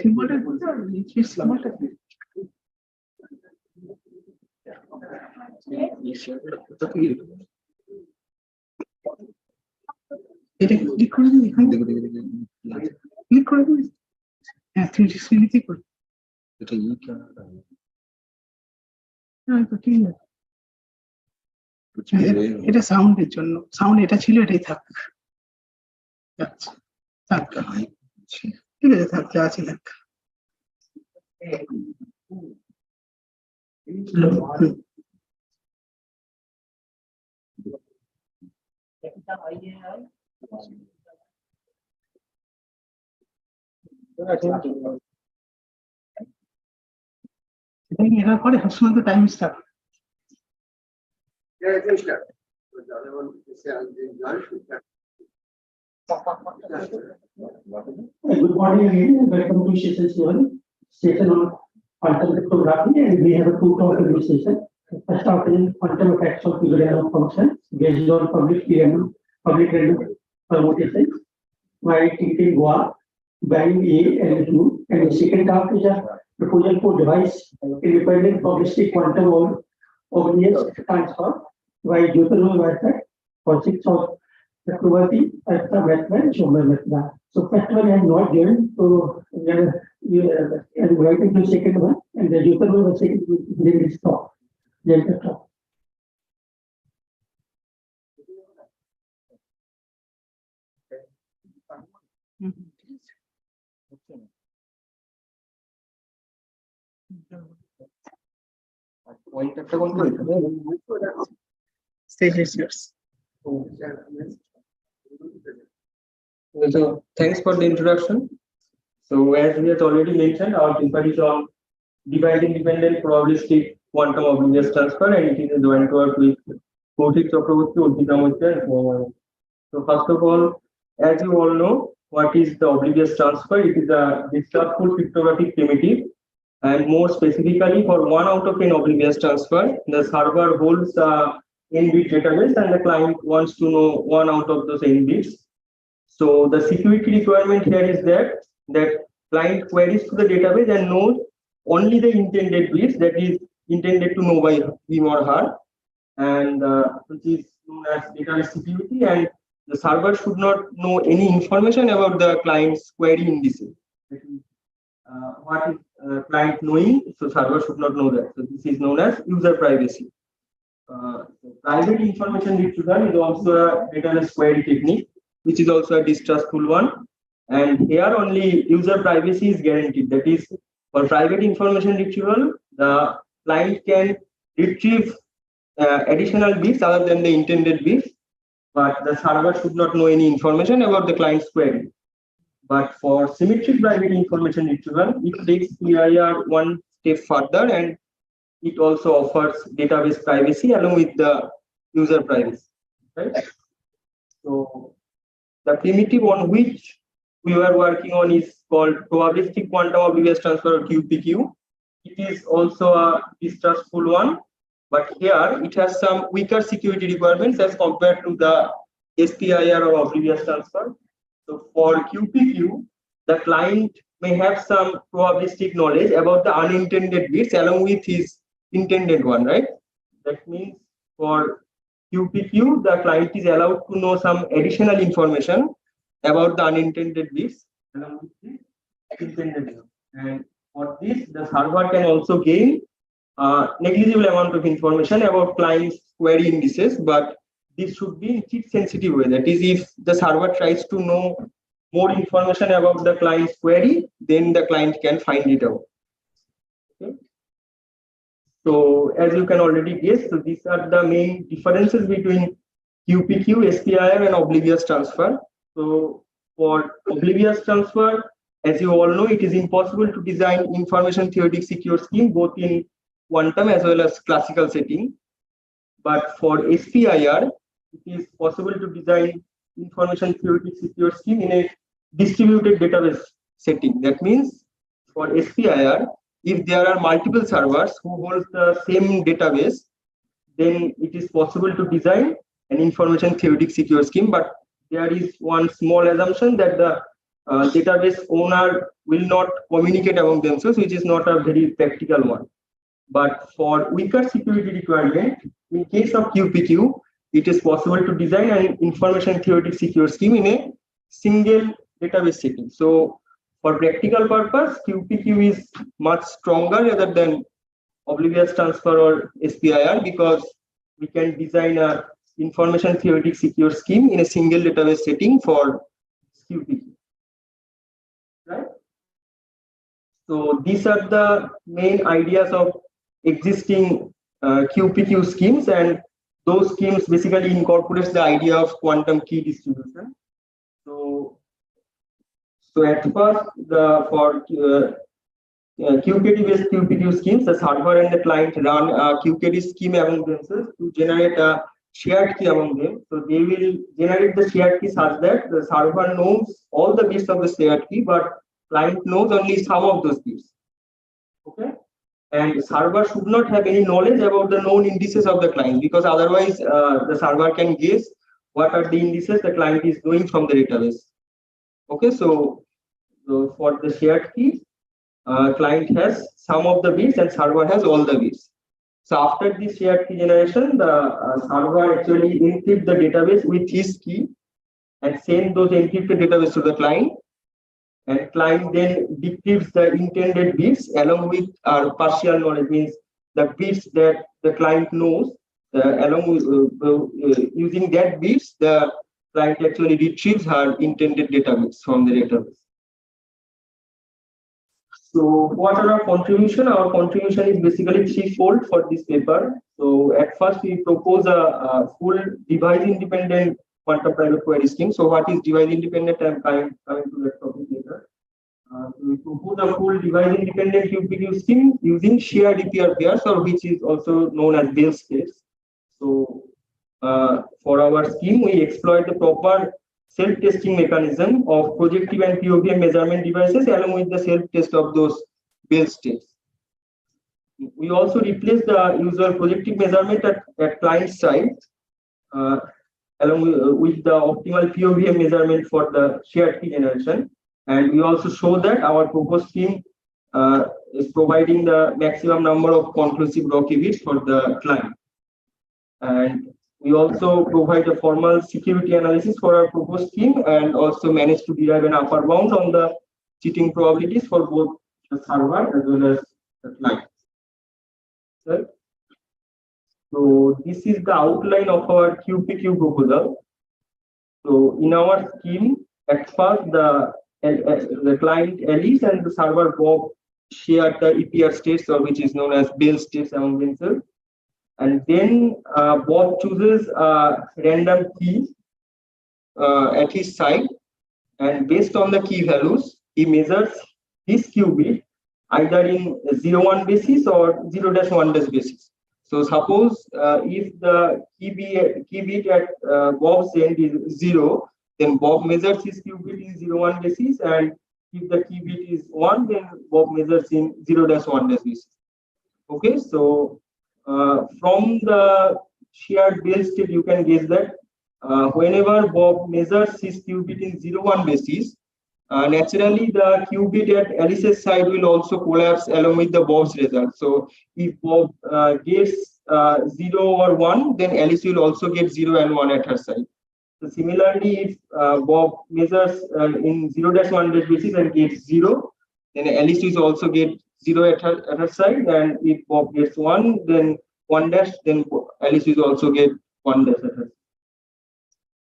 সিম্বলটা বলতে এই সিম্বলটা এটা ক্লিক করে দিন, এখান থেকে ক্লিক করে দিন। হ্যাঁ, 3D স্ক্রিনে করে এটা ই কেন তো ঠিক আছে। এটা সাউন্ডের জন্য, সাউন্ড এটা ছিল, এটাই থাক। আচ্ছা থাক, ঠিক আছে, থাক, যা আছে থাক। এটার পরে সবসময় তো time start. Good morning again, and welcome to session 7, session on quantum cryptography, and we have a two talk in this session. First talk is quantum effects of random function based on public random permutation by Tintin Goa, Bang A and Q, and the second talk is a proposal for device independent probabilistic quantum or obvious transfer by Jyotirmoy Vaidya, concepts of Chakravarti, Artha Vaidya, and Shomar Vaidya. So first one I have not given, so I'm writing the second one, and the Jyotirmoy was second, then it's talk. Then the talk. Stage is yours. So thanks for the introduction. So as we have already mentioned, our paper is on defined independent probabilistic quantum obvious transfer, and it is a joint work with Kaushik Chakraborty, Urpita Moitra, and Mohammed. So first of all, as you all know, what is the oblivious transfer? It is a distrustful cryptographic primitive, and more specifically, for 1 out of n oblivious transfer, the server holds a n-bit database, and the client wants to know 1 out of those n bits. So the security requirement here is that client queries to the database and knows only the intended bits that is intended to know by him or her, and which is known as database security, and the server should not know any information about the client's query indices. What is client knowing? So server should not know that. So this is known as user privacy. Private information retrieval is also a database query technique, which is also a distrustful one. And here only user privacy is guaranteed. That is, for private information retrieval, the client can retrieve additional bits other than the intended bits, but the server should not know any information about the client's query. But for symmetric private information retrieval, it takes PIR one step further, and it also offers database privacy along with the user privacy. Right? So the primitive on which we were working on is called probabilistic quantum oblivious transfer, or QPQ. It is also a distrustful one, but here it has some weaker security requirements as compared to the SPIR or oblivious transfer. So for QPQ, the client may have some probabilistic knowledge about the unintended bits along with his intended one, right? That means for QPQ, the client is allowed to know some additional information about the unintended bits along with the intended one. And for this, the server can also gain negligible amount of information about client's query indices, but this should be in cheat sensitive way. That is, if the server tries to know more information about the client's query, then the client can find it out. Okay. So as you can already guess, so these are the main differences between QPQ, SPIR, and oblivious transfer. So for oblivious transfer, as you all know, it is impossible to design information theoretic secure scheme both in quantum as well as classical setting. But for SPIR, it is possible to design information theoretic secure scheme in a distributed database setting. That means for SPIR, if there are multiple servers who hold the same database, then it is possible to design an information theoretic secure scheme. But there is one small assumption that the database owner will not communicate among themselves, which is not a very practical one. But for weaker security requirement, in case of QPQ, it is possible to design an information theoretic secure scheme in a single database setting. So for practical purpose, QPQ is much stronger rather than oblivious transfer or SPIR, because we can design a information theoretic secure scheme in a single database setting for QPQ. Right? So these are the main ideas of existing QPQ schemes, and those schemes basically incorporates the idea of quantum key distribution. So at first, for QKD-based QPQ schemes, the server and the client run a QKD scheme among themselves to generate a shared key among them. So they will generate the shared key such that the server knows all the bits of the shared key, but client knows only some of those bits. Okay, and server should not have any knowledge about the known indices of the client, because otherwise the server can guess what are the indices the client is doing from the database. Okay, so for the shared key, client has some of the bits and server has all the bits. So after this shared key generation, the server actually encrypt the database with his key and send those encrypted database to the client. And client then decrypts the intended bits along with partial knowledge, means the bits that the client knows. Along with using that bits, the client actually retrieves her intended database from the database. So what are our contribution? Our contribution is basically threefold for this paper. So at first we propose a full device independent quantum private query scheme. So what is device independent? I'm coming to that topic later. We propose a full device independent QPQ scheme using shared EPR pairs, or which is also known as Bell states. So for our scheme, we exploit the proper self-testing mechanism of projective and POVM measurement devices along with the self-test of those Bell states. We also replace the usual projective measurement at client side along with the optimal POVM measurement for the shared key generation. And we also show that our proposed scheme is providing the maximum number of conclusive raw key bits for the client. And we also provide a formal security analysis for our proposed scheme, and also manage to derive an upper bound on the cheating probabilities for both the server as well as the client. Okay. So this is the outline of our QPQ proposal. So in our scheme, at first the client Alice and the server Bob share the EPR states, or which is known as Bell states among themselves. And then Bob chooses a random key at his side, and based on the key values, he measures his Q bit either in 0-1 basis or 0-1 basis. So suppose if the key bit at Bob's end is 0, then Bob measures his Q bit in 0-1 basis, and if the key bit is 1, then Bob measures in 0-1 basis. Okay, so from the shared Bell state, you can guess that whenever Bob measures his Q bit in 0-1 basis, naturally the Q bit at Alice's side will also collapse along with the Bob's result. So if Bob gets 0 or 1, then Alice will also get 0 and 1 at her side. So similarly, if Bob measures in 0-1 basis and gets 0, then Alice will also get 0 at her side, and if Bob gets 1, then 1 dash, then Alice will also get 1 dash at her side.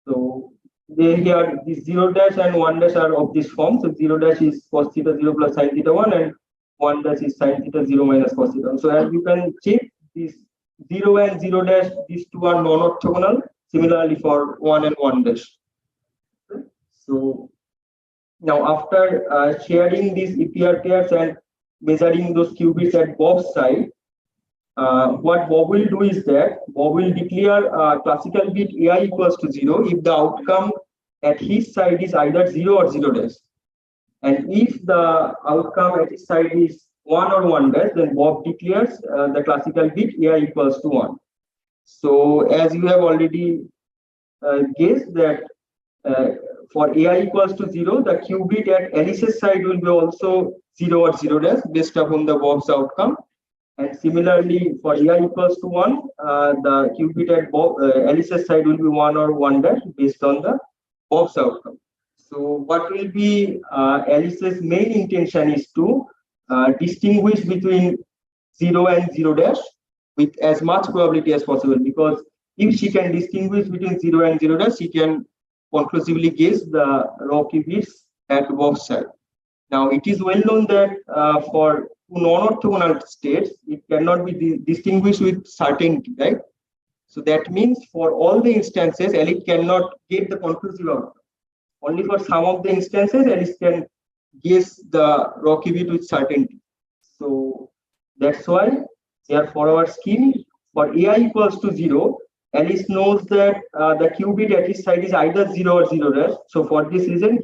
So they here this 0 dash and 1 dash are of this form. So 0 dash is cos theta 0 plus sin theta 1, and 1 dash is sin theta 0 minus cos theta 1. So as you can check, this 0 and 0 dash, these two are non-orthogonal. Similarly for 1 and 1 dash. So now after sharing these EPR pairs and measuring those Q bits at Bob's side, what Bob will do is that Bob will declare classical bit AI equals to 0 if the outcome at his side is either 0 or 0 dash. And if the outcome at his side is 1 or 1 dash, then Bob declares the classical bit AI equals to 1. So as you have already guessed that for AI equals to 0, the qubit at Alice's side will be also 0 or 0 dash based upon the Bob's outcome. And similarly, for AI equals to 1, the qubit at Alice's side will be 1 or 1 dash based on the Bob's outcome. So what will be Alice's main intention is to distinguish between 0 and 0 dash with as much probability as possible, because if she can distinguish between 0 and 0 dash, she can conclusively guess the raw qubits at both sides. Now, it is well known that for non-orthogonal states, it cannot be distinguished with certainty, right? So that means for all the instances, Alice cannot get the conclusive outcome. Only for some of the instances, Alice can guess the raw qubit with certainty. So that's why, therefore, our scheme for AI equals to 0, Alice knows that the qubit at his side is either 0 or 0 dash. So for this reason,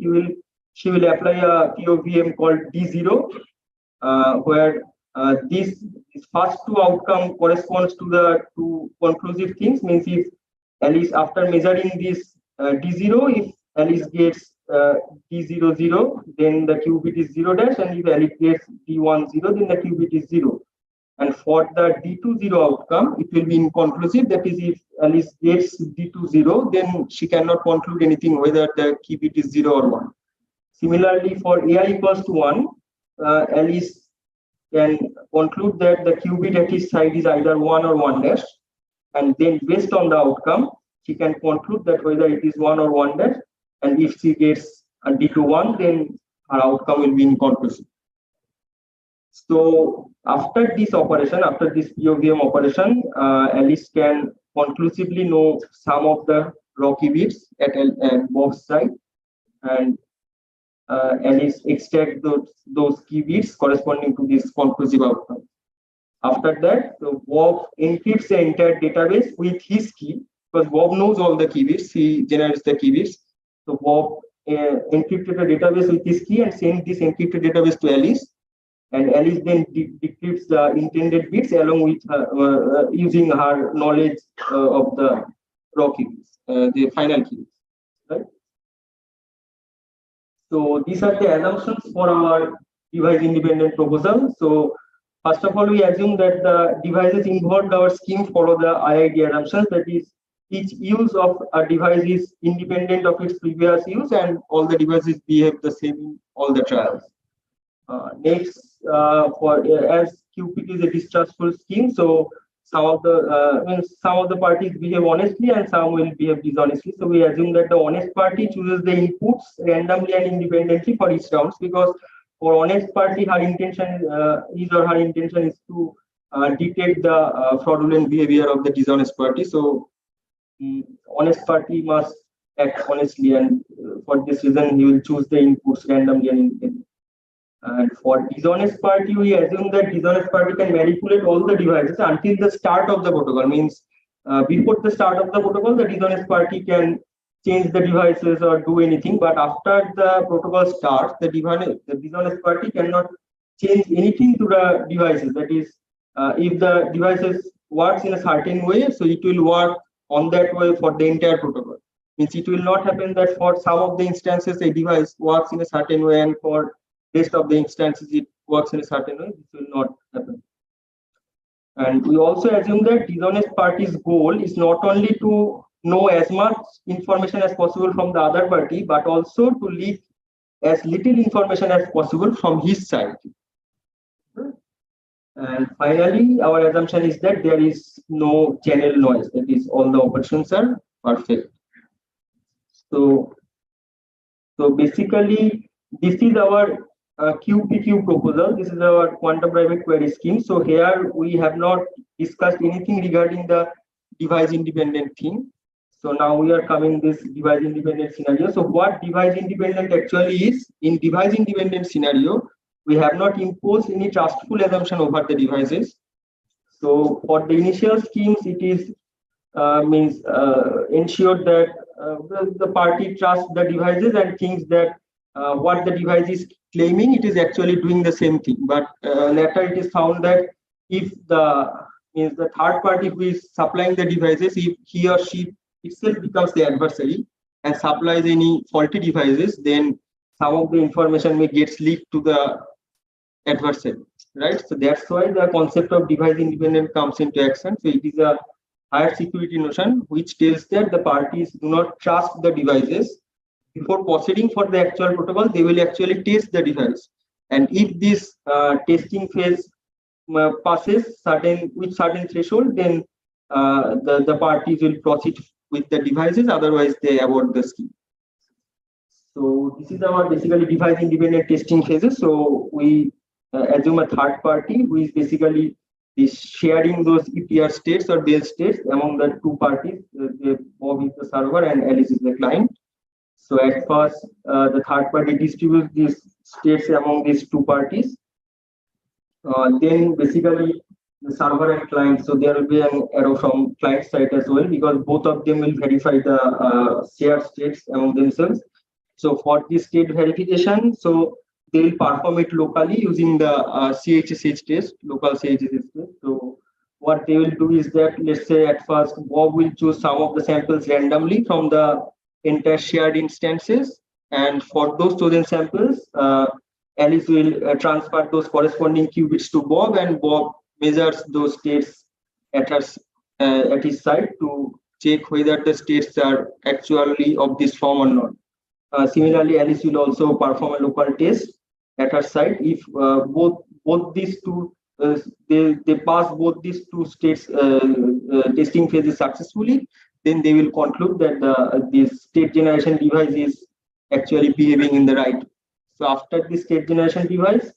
she will apply a POVM called D0, where this first two outcome corresponds to the two conclusive things. Means if Alice, after measuring this D0, if Alice gets D00, then the qubit is 0 dash, and if Alice gets D10, then the qubit is 0. And for the D20 outcome, it will be inconclusive. That is, if Alice gets D20, then she cannot conclude anything whether the qubit is 0 or 1. Similarly, for AI equals to 1, Alice can conclude that the qubit at his side is either 1 or 1 dash, and then based on the outcome, she can conclude that whether it is 1 or 1 dash, and if she gets a D21, then her outcome will be inconclusive. So after this operation, after this POVM operation, Alice can conclusively know some of the raw qubits at both sides, and Alice extract those qubits corresponding to this conclusive outcome. After that, Bob encrypts the entire database with his key, because Bob knows all the qubits, he generates the qubits. So Bob encrypted the database with his key and sent this encrypted database to Alice. And Alice then decrypts the intended bits along with using her knowledge of the raw qubits, the final qubits, right? So these are the assumptions for our device-independent proposal. So first of all, we assume that the devices involved our scheme follow the IID assumptions. That is, each use of a device is independent of its previous use, and all the devices behave the same in all the trials. Next, as QPT is a dischargeful scheme, so some of the parties behave honestly and some will behave dishonestly. So we assume that the honest party chooses the inputs randomly and independently for each round, because for honest party, his or her intention is to detect the fraudulent behavior of the dishonest party. So honest party must act honestly, and for this reason, he will choose the inputs randomly and independently. And for dishonest party, we assume that dishonest party can manipulate all the devices until the start of the protocol. Means before the start of the protocol, the dishonest party can change the devices or do anything. But after the protocol starts, the dishonest party cannot change anything to the devices. That is, if the devices works in a certain way, so it will work on that way for the entire protocol. Means it will not happen that for some of the instances a device works in a certain way and for rest of the instances it works in a certain way. This will not happen. And we also assume that dishonest party's goal is not only to know as much information as possible from the other party, but also to leak as little information as possible from his side. And finally, our assumption is that there is no channel noise. That is, all the operations are perfect. So basically, this is our QPQ proposal. This is our quantum private query scheme. So here we have not discussed anything regarding the device independent thing. So now we are coming this device independent scenario. So what device independent actually is? In device independent scenario, we have not imposed any trustful assumption over the devices. So for the initial schemes, it is ensured that the party trusts the devices and thinks that what the device is claiming, it is actually doing the same thing. But later it is found that if the third party who is supplying the devices, if he or she itself becomes the adversary, and supplies any faulty devices, then some of the information may get leaked to the adversary, right? So that's why the concept of device independent comes into action. So it is a higher security notion which tells that the parties do not trust the devices. Before proceeding for the actual protocol, they will actually test the device. And if this testing phase passes with certain threshold, then the parties will proceed with the devices, otherwise they abort the scheme. So this is our basically device independent testing phases. So we assume a third party who is basically is sharing those EPR states or bail states among the two parties. Bob is the server and Alice is the client. So at first, the third party distributes these states among these two parties. Then basically the server and client, so there will be an arrow from client side as well, because both of them will verify the shared states among themselves. So for this state verification, so they will perform it locally using the CHSH test, local CHSH test. So what they will do is that, let's say at first Bob will choose some of the samples randomly from the entire shared instances, and for those chosen samples, Alice will transfer those corresponding qubits to Bob, and Bob measures those states at his side to check whether the states are actually of this form or not. Similarly, Alice will also perform a local test at her site. If both these two they pass both these two states testing phases successfully, then they will conclude that this state generation device is actually behaving in the right way. So after this state generation device,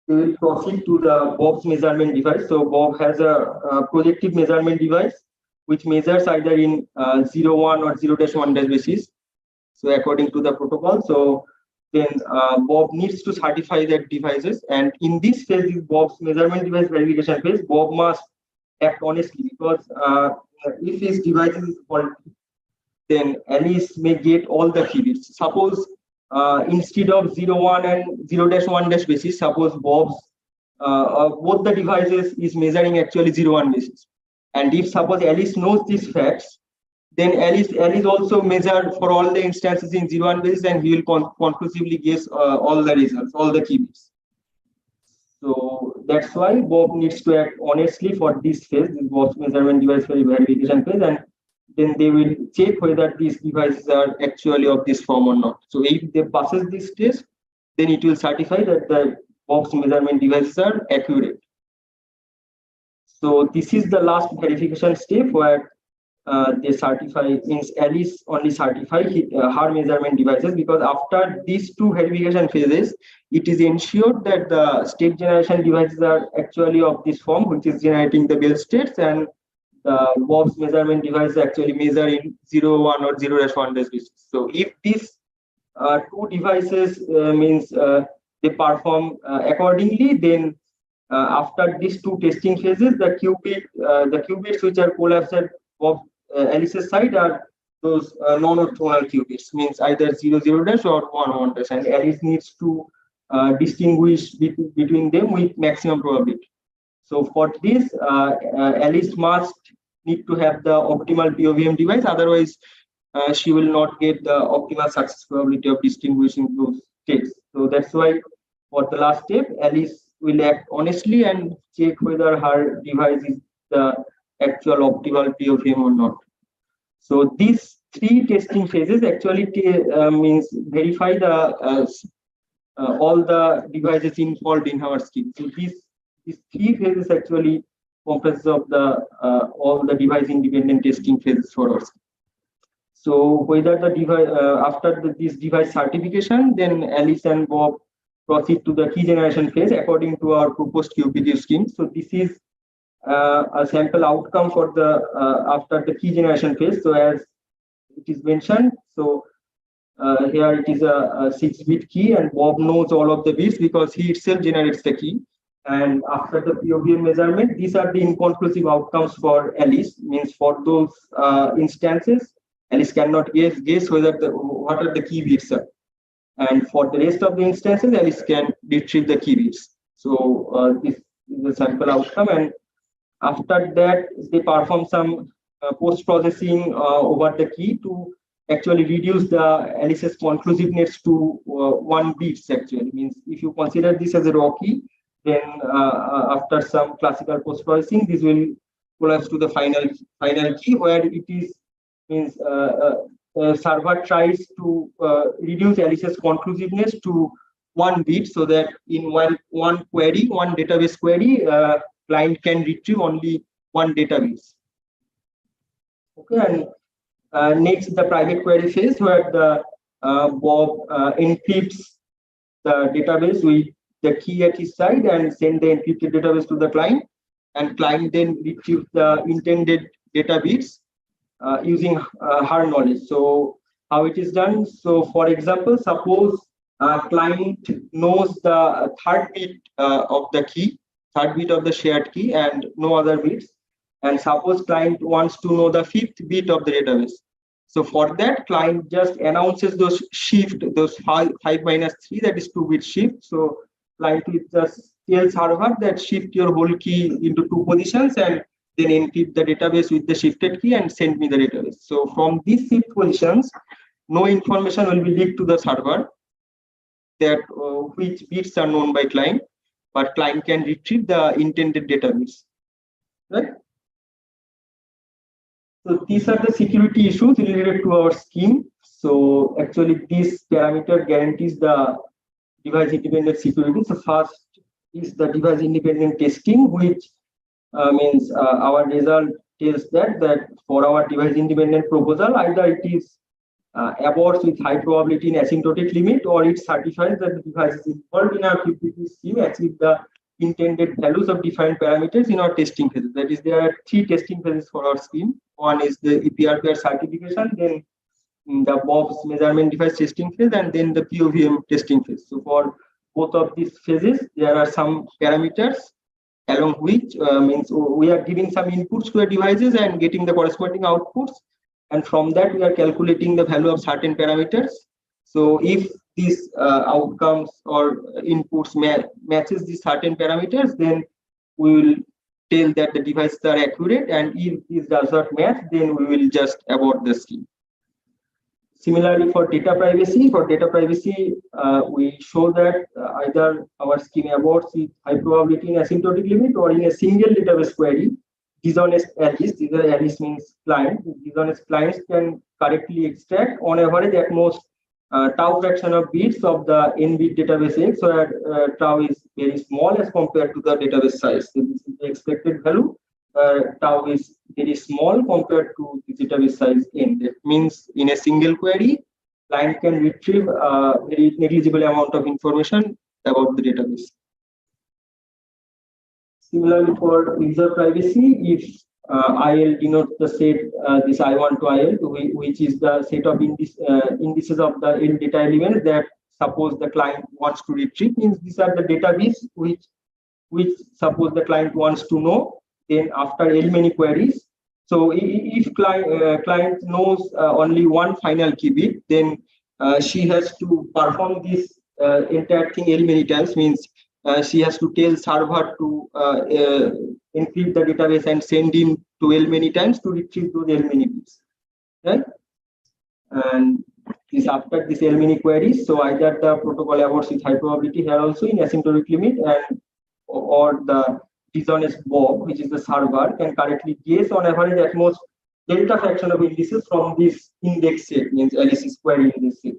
we will proceed to the Bob's measurement device. So Bob has a projective measurement device which measures either in 0, 1 or 0-1 basis. So according to the protocol, so then Bob needs to certify that devices, and in this phase, Bob's measurement device verification phase, Bob must act honestly, because if his device is faulty, then Alice may get all the qubits. Suppose instead of 0, 1 and 0-1 basis, suppose Bob's both the devices is measuring actually 0, 1 basis. And if suppose Alice knows these facts, then Alice also measure for all the instances in 0, 1 basis, and he will conclusively guess all the results, all the qubits. So that's why Bob needs to act honestly for this phase, this Bob's measurement device verification phase, and then they will check whether these devices are actually of this form or not. So if they passes this test, then it will certify that the Bob's measurement devices are accurate. So this is the last verification step where they certify, means Alice only certify her measurement devices, because after these two verification phases, it is ensured that the state generation devices are actually of this form, which is generating the bail states, and the Bob's measurement device actually measure in 0, 1 or 0-1 basis. So if these two devices means they perform accordingly, then after these two testing phases, the qubits which are collapsed of Alice's side are those non-orthogonal qubits, means either 0-0 or 1-1, and Alice needs to distinguish between them with maximum probability. So for this, Alice must need to have the optimal POVM device, otherwise she will not get the optimal success probability of distinguishing those states. So that's why for the last step, Alice will act honestly and check whether her device is the actual optimal POVM or not. So these three testing phases actually means verify the all the devices involved in our scheme. So these three phases actually comprises of the all the device independent testing phases for us. So whether the device after this device certification, then Alice and Bob proceed to the key generation phase according to our proposed QPQ scheme. So this is a sample outcome for the after the key generation phase. So as it is mentioned, so here it is a 6-bit key, and Bob knows all of the bits because he itself generates the key. And after the POVM measurement, these are the inconclusive outcomes for Alice. Means for those instances, Alice cannot guess whether what are the key bits are. And for the rest of the instances, Alice can retrieve the key bits. So this is the sample outcome, and after that, they perform some post-processing over the key to actually reduce the Alice's conclusiveness to 1 bits. Actually, means if you consider this as a raw key, then after some classical post processing, this will collapse to the final key, where it is means server tries to reduce Alice's conclusiveness to 1 bit, so that in one database query, client can retrieve only 1 database. Okay, and next, the private query phase, where the Bob encrypts the database with the key at his side and send the encrypted database to the client, and client then retrieves the intended data bits using her knowledge. So how it is done? So for example, suppose client knows the third bit of the key, third bit of the shared key, and no other bits. And suppose client wants to know the 5th bit of the database. So for that, client just announces those shift, those 5 minus 3, that is 2-bit shift. So client just tells server that shift your whole key into 2 positions and then encrypt the database with the shifted key and send me the database. So from these shift positions, no information will be leaked to the server that which bits are known by client, but client can retrieve the intended database. Right? So these are the security issues related to our scheme. So actually, this parameter guarantees the device independent security. So first is the device independent testing, which means our result tells that for our device independent proposal, either it is aborts with high probability in asymptotic limit, or it certifies that the device is involved in our QPP scheme achieve the intended values of defined parameters in our testing phases. That is, there are 3 testing phases for our scheme. One is the EPRPR certification, then the Bob's measurement device testing phase, and then the POVM testing phase. So for both of these phases, there are some parameters along which means we are giving some inputs to the devices and getting the corresponding outputs, and from that we are calculating the value of certain parameters. So if these outcomes or inputs matches these certain parameters, then we will tell that the devices are accurate, and if this does not match, then we will just abort the scheme. Similarly, for data privacy, we show that either our scheme aborts with high probability in asymptotic limit, or in a single database query, dishonest Alice, these are Alice means client, dishonest clients can correctly extract on average at most tau fraction of bits of the n-bit database X, where tau is very small as compared to the database size. So this is the expected value. Tau is very small compared to the database size n. That means in a single query, client can retrieve a very negligible amount of information about the database. Similarly, for user privacy, if IL denotes the set this I1 to IL, which is the set of indices of the L data elements that suppose the client wants to retrieve, means these are the database which suppose the client wants to know. Then after L many queries, so if client knows only 1 final key bit, then she has to perform this entire thing L many times. Means she has to tell server to encrypt the database and send in to L many times to retrieve those L many bits, right? And this after this L many queries, so either the protocol aborts with high probability here also in asymptotic limit, and or the dishonest Bob, which is the server, can correctly guess on average at most delta fraction of indices from this index set, means Alice's query index set,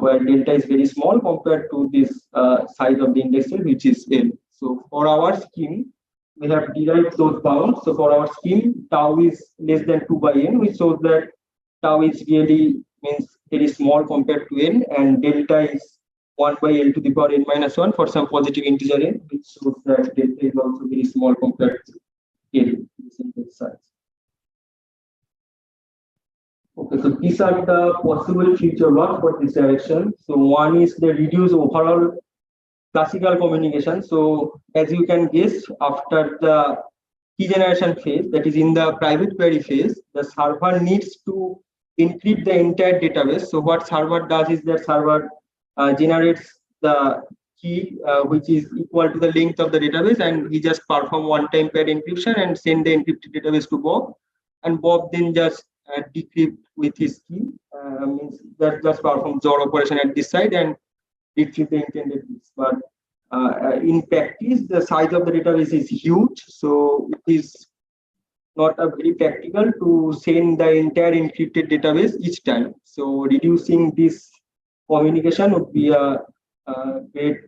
where delta is very small compared to this size of the index set, which is L. So for our scheme, we have derived those bounds. So for our scheme, tau is less than 2 by n, which shows that tau is really means very small compared to n, and delta is 1 by L to the power n minus 1 for some positive integer n, which shows that delta is also very small compared to L, this index size. Okay, so these are the possible future work for this direction. So one is the reduce overall classical communication. So as you can guess, after the key generation phase, that is in the private query phase, the server needs to encrypt the entire database. So what server does is that server generates the key which is equal to the length of the database, and he just perform one-time paired encryption and send the encrypted database to Bob, and Bob then just decrypt with his key. Means that just perform XOR operation at this side and retrieve the intended bits. But in practice, the size of the database is huge, so it is not a very practical to send the entire encrypted database each time. So reducing this communication would be a great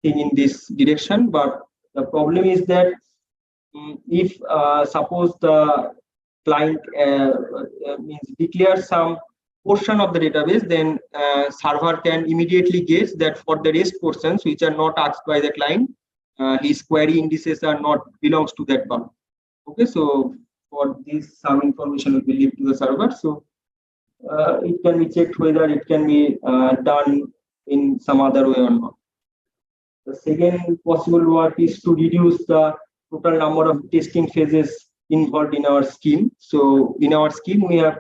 thing in this direction. But the problem is that if suppose the client means declares some portion of the database, then server can immediately guess that for the rest portions which are not asked by the client, his query indices are not belongs to that part. Okay, so for this some information will be leave to the server. So it can be checked whether it can be done in some other way or not. The second possible work is to reduce the total number of testing phases involved in our scheme. So in our scheme, we have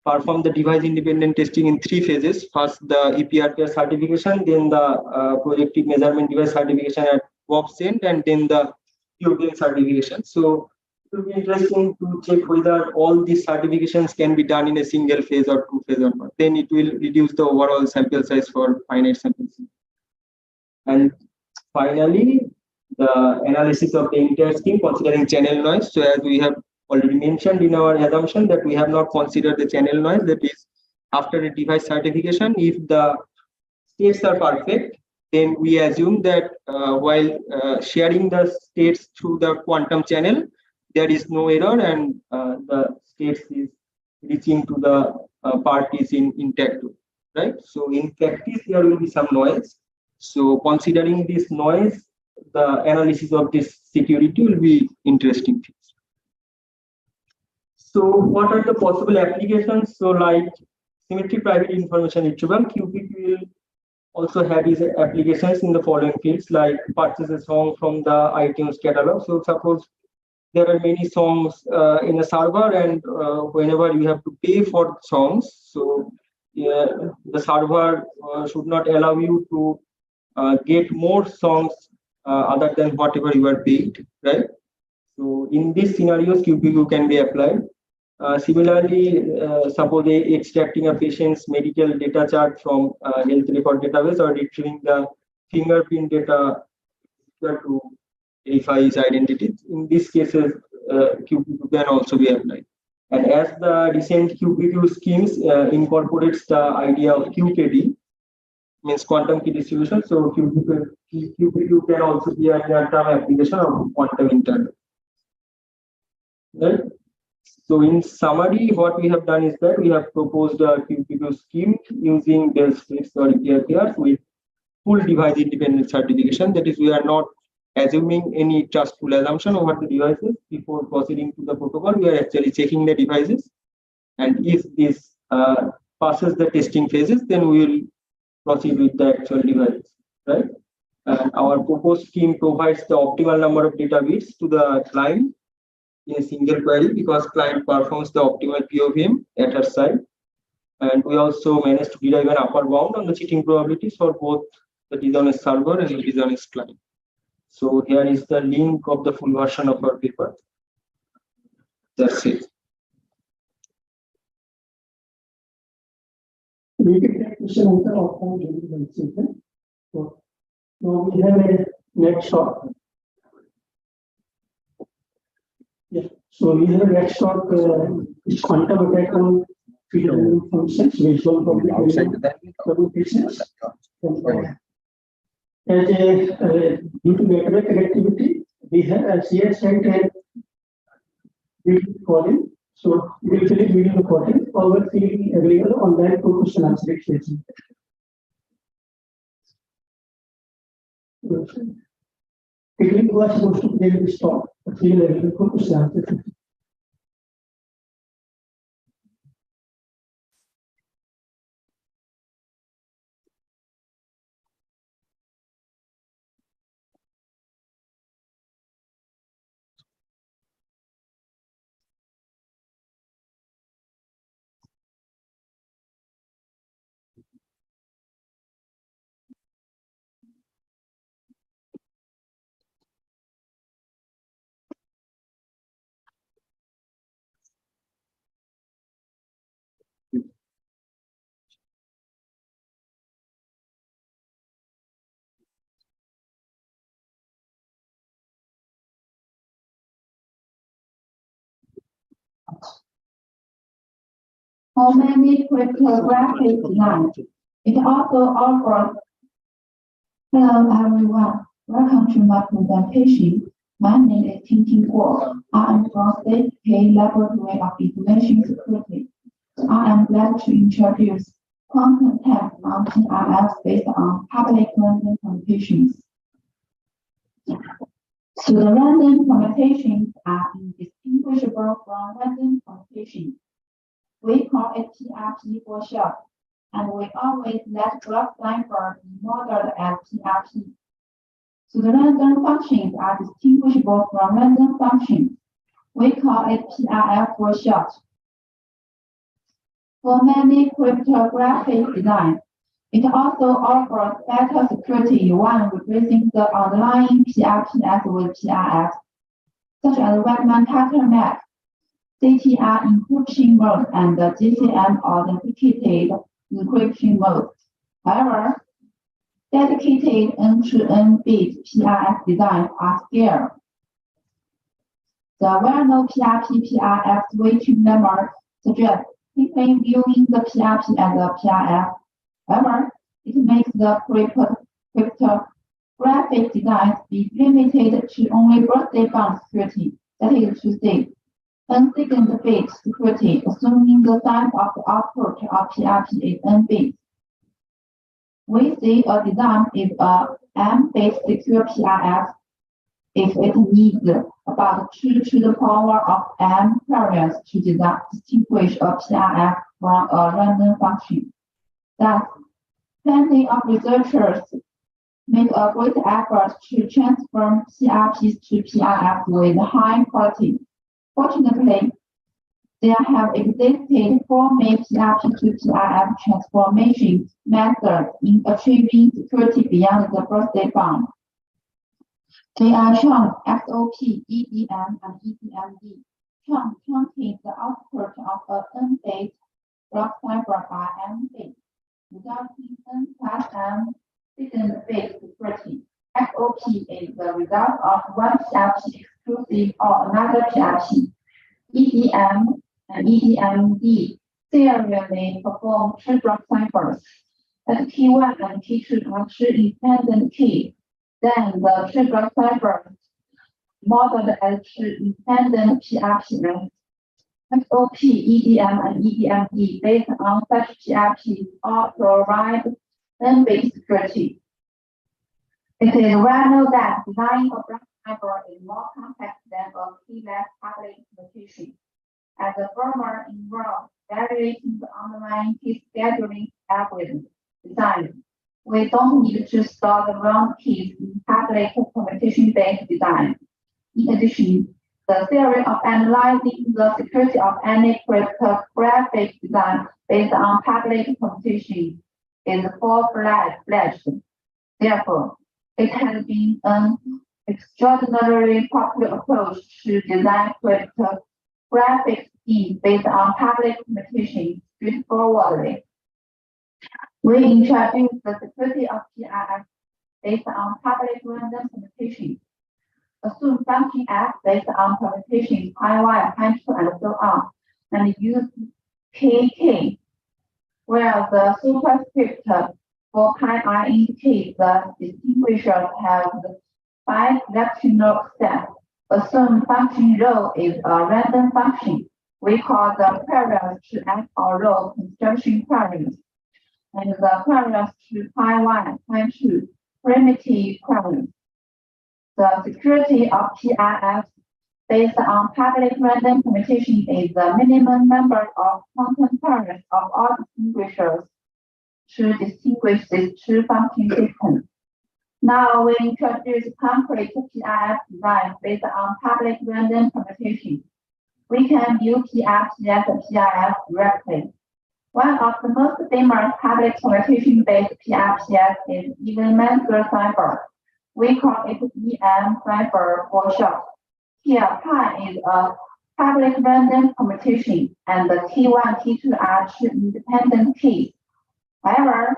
performed the device independent testing in 3 phases. First, the EPRPR certification, then the projective measurement device certification at WOPS end, and then the QPM certification. So it will be interesting to check whether all these certifications can be done in a single phase or 2 phase or not. Then it will reduce the overall sample size for finite sample size. And finally, the analysis of the entire scheme considering channel noise. So as we have already mentioned in our assumption that we have not considered the channel noise, that is after a device certification, if the states are perfect, then we assume that while sharing the states through the quantum channel, there is no error and the states is reaching to the parties in intact, right? So in practice, there will be some noise. So considering this noise, the analysis of this security will be interesting. So what are the possible applications? So like symmetric private information retrieval, QPQ will also have its applications in the following fields like purchase a song from the iTunes catalog. So suppose there are many songs in a server and whenever you have to pay for songs, so the server should not allow you to get more songs other than whatever you are paid, right? So in these scenarios, QPQ can be applied. Similarly, suppose extracting a patient's medical data chart from health record database or retrieving the fingerprint data to verify his identity. In these cases, QPQ can also be applied. And as the recent QPQ schemes incorporates the idea of QKD, means quantum key distribution. So QPQ can also be a near-term application of quantum internet. Right? So in summary, what we have done is that we have proposed a QPQ scheme using Bell states or EPRPRs with full device independent certification. That is, we are not assuming any trustful assumption over the devices before proceeding to the protocol. We are actually checking the devices, and if this passes the testing phases, then we will proceed with the actual device, right? And our proposed scheme provides the optimal number of data bits to the client in a single query because client performs the optimal POVM at her side. And we also managed to derive an upper bound on the cheating probabilities for both the dishonest server and the dishonest client. So here is the link of the full version of our paper. That's it. We can take question answer offline during the session. So now we have a next talk. Yeah. So we have a next talk. It's quantum attack on field functions, visual communications. As a due to network connectivity, we have a CS sent a video recording. So we will select video recording. All will be available online for question answer session. Technically, we are supposed to play this talk, but we will available for question answer session. For many cryptographic designs, it also offers. Hello everyone, welcome to my presentation. My name is Tintin Guo. I am from State K Laboratory of Information Security. I am glad to introduce quantum text on PRF based on public random permutations. So the random permutations are indistinguishable from random permutations. We call it PRP for short, and we always let block cipher be modeled as PRP. So the random functions are distinguishable from random functions. We call it PRF for short. For many cryptographic designs, it also offers better security when replacing the underlying PRPS with PRF, such as Wegman-Tucker map, CTR encryption mode, and the GCM authenticated encryption mode. However, dedicated end-to-end bit PRF designs are scarce. The well-known PRP-PRF switching lemma suggests simply viewing the PRP as a PRF. However, it makes the cryptographic designs be limited to only birthday-bound security, that is to say, n-second bit security, assuming the size of the output of PRP is n bits. We see a design is a m-bit secure PRF if it needs about 2 to the power of m queries to distinguish a PRF from a random function. Thus, plenty of researchers make a great effort to transform PRPs to PRF with high quality. Fortunately, there have existed 4 main PRP to PRF transformation methods in achieving security beyond the birthday bound. They are chunk, XOP, EDM, and EDMD. Chunk truncates the output of a n-bit block cipher by m bits, resulting in n plus m second bit security. XOP is the result of one PRP exclusive or another PRP. EDM and EDMD serially perform 2 block ciphers. As T1 and T2 are 2 independent keys, then the 2 block ciphers modeled as 2 independent PRPs. XOP, EDM, and EDMD based on such PRPs all provide n-bit security. It is well known that designing a block cipher is more complex than a keyless public implementation, as the former involves evaluating the underlying key scheduling algorithm design. We don't need to store the wrong keys in public permutation-based design. In addition, the theory of analyzing the security of any cryptographic design based on public permutation is full-fledged. Therefore, it has been an extraordinarily popular approach to design cryptographic schemes based on public permutation straightforwardly. We introduced the security of PRF based on public random permutation. Assume function f based on permutations pi1, pi2, and so on, and use kk, where the superscript for pi indicates the distinguishers have the 5 directional steps. Assume function rho is a random function. We call the queries to f or rho construction queries, and the queries to pi1, pi2 primitive queries. The security of PRF based on public random permutation is the minimum number of quantum queries of all distinguishers to distinguish these 2 function systems. Now we introduce concrete PRF design based on public random permutation. We can view PRP as a PRF directly. One of the most famous public permutation-based PRPs is Evan-Mansker cipher. We call it EM cipher for short. Here, pi is a public random permutation, and the T1, T2 are 2 independent keys. However,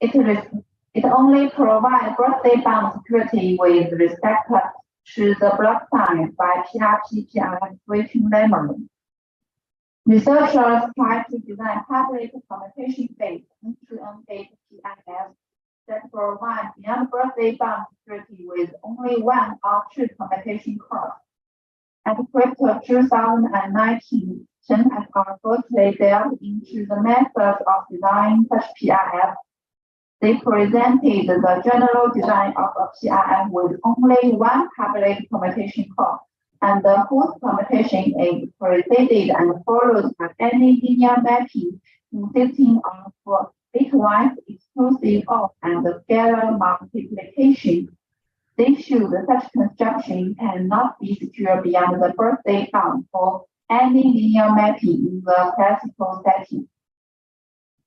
it only provides birthday-bound security with respect to the block size by PRP-PRF switching lemma. Researchers try to design public communication-based end-to-end-based PIF that provide beyond birthday bound security with only one off-chip communication course. At Crypto 2019, Chen et al. Firstly delved into the methods of designing such PIF. They presented the general design of a PIF with only one public communication core, and the whose communication is preceded and followed by any linear mapping consisting of bitwise exclusive of and scalar multiplication. They show that such construction cannot be secure beyond the birthday bound for any linear mapping in the classical setting.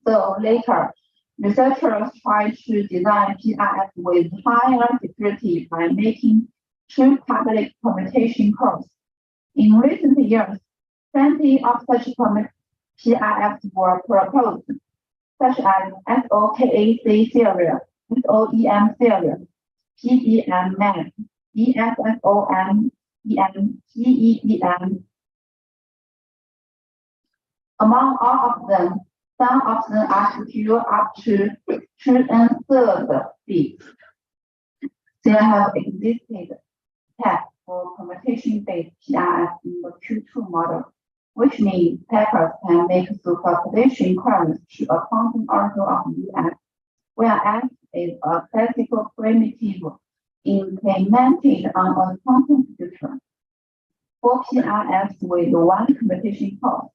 So later, researchers tried to design PIF with higher security by making true public communication cores. In recent years, plenty of such PIFs were proposed, such as SOKAC series, SOEM series, PEM-MED, ESSOM, PEEM. Among all of them, some of them are secure up to 2/3 bits. There have existed tests for computation-based PIF in the Q2 model, which means hackers can make superposition queries to a quantum oracle of US, where F is a classical primitive implemented on a quantum computer. For PIFs with one computation core,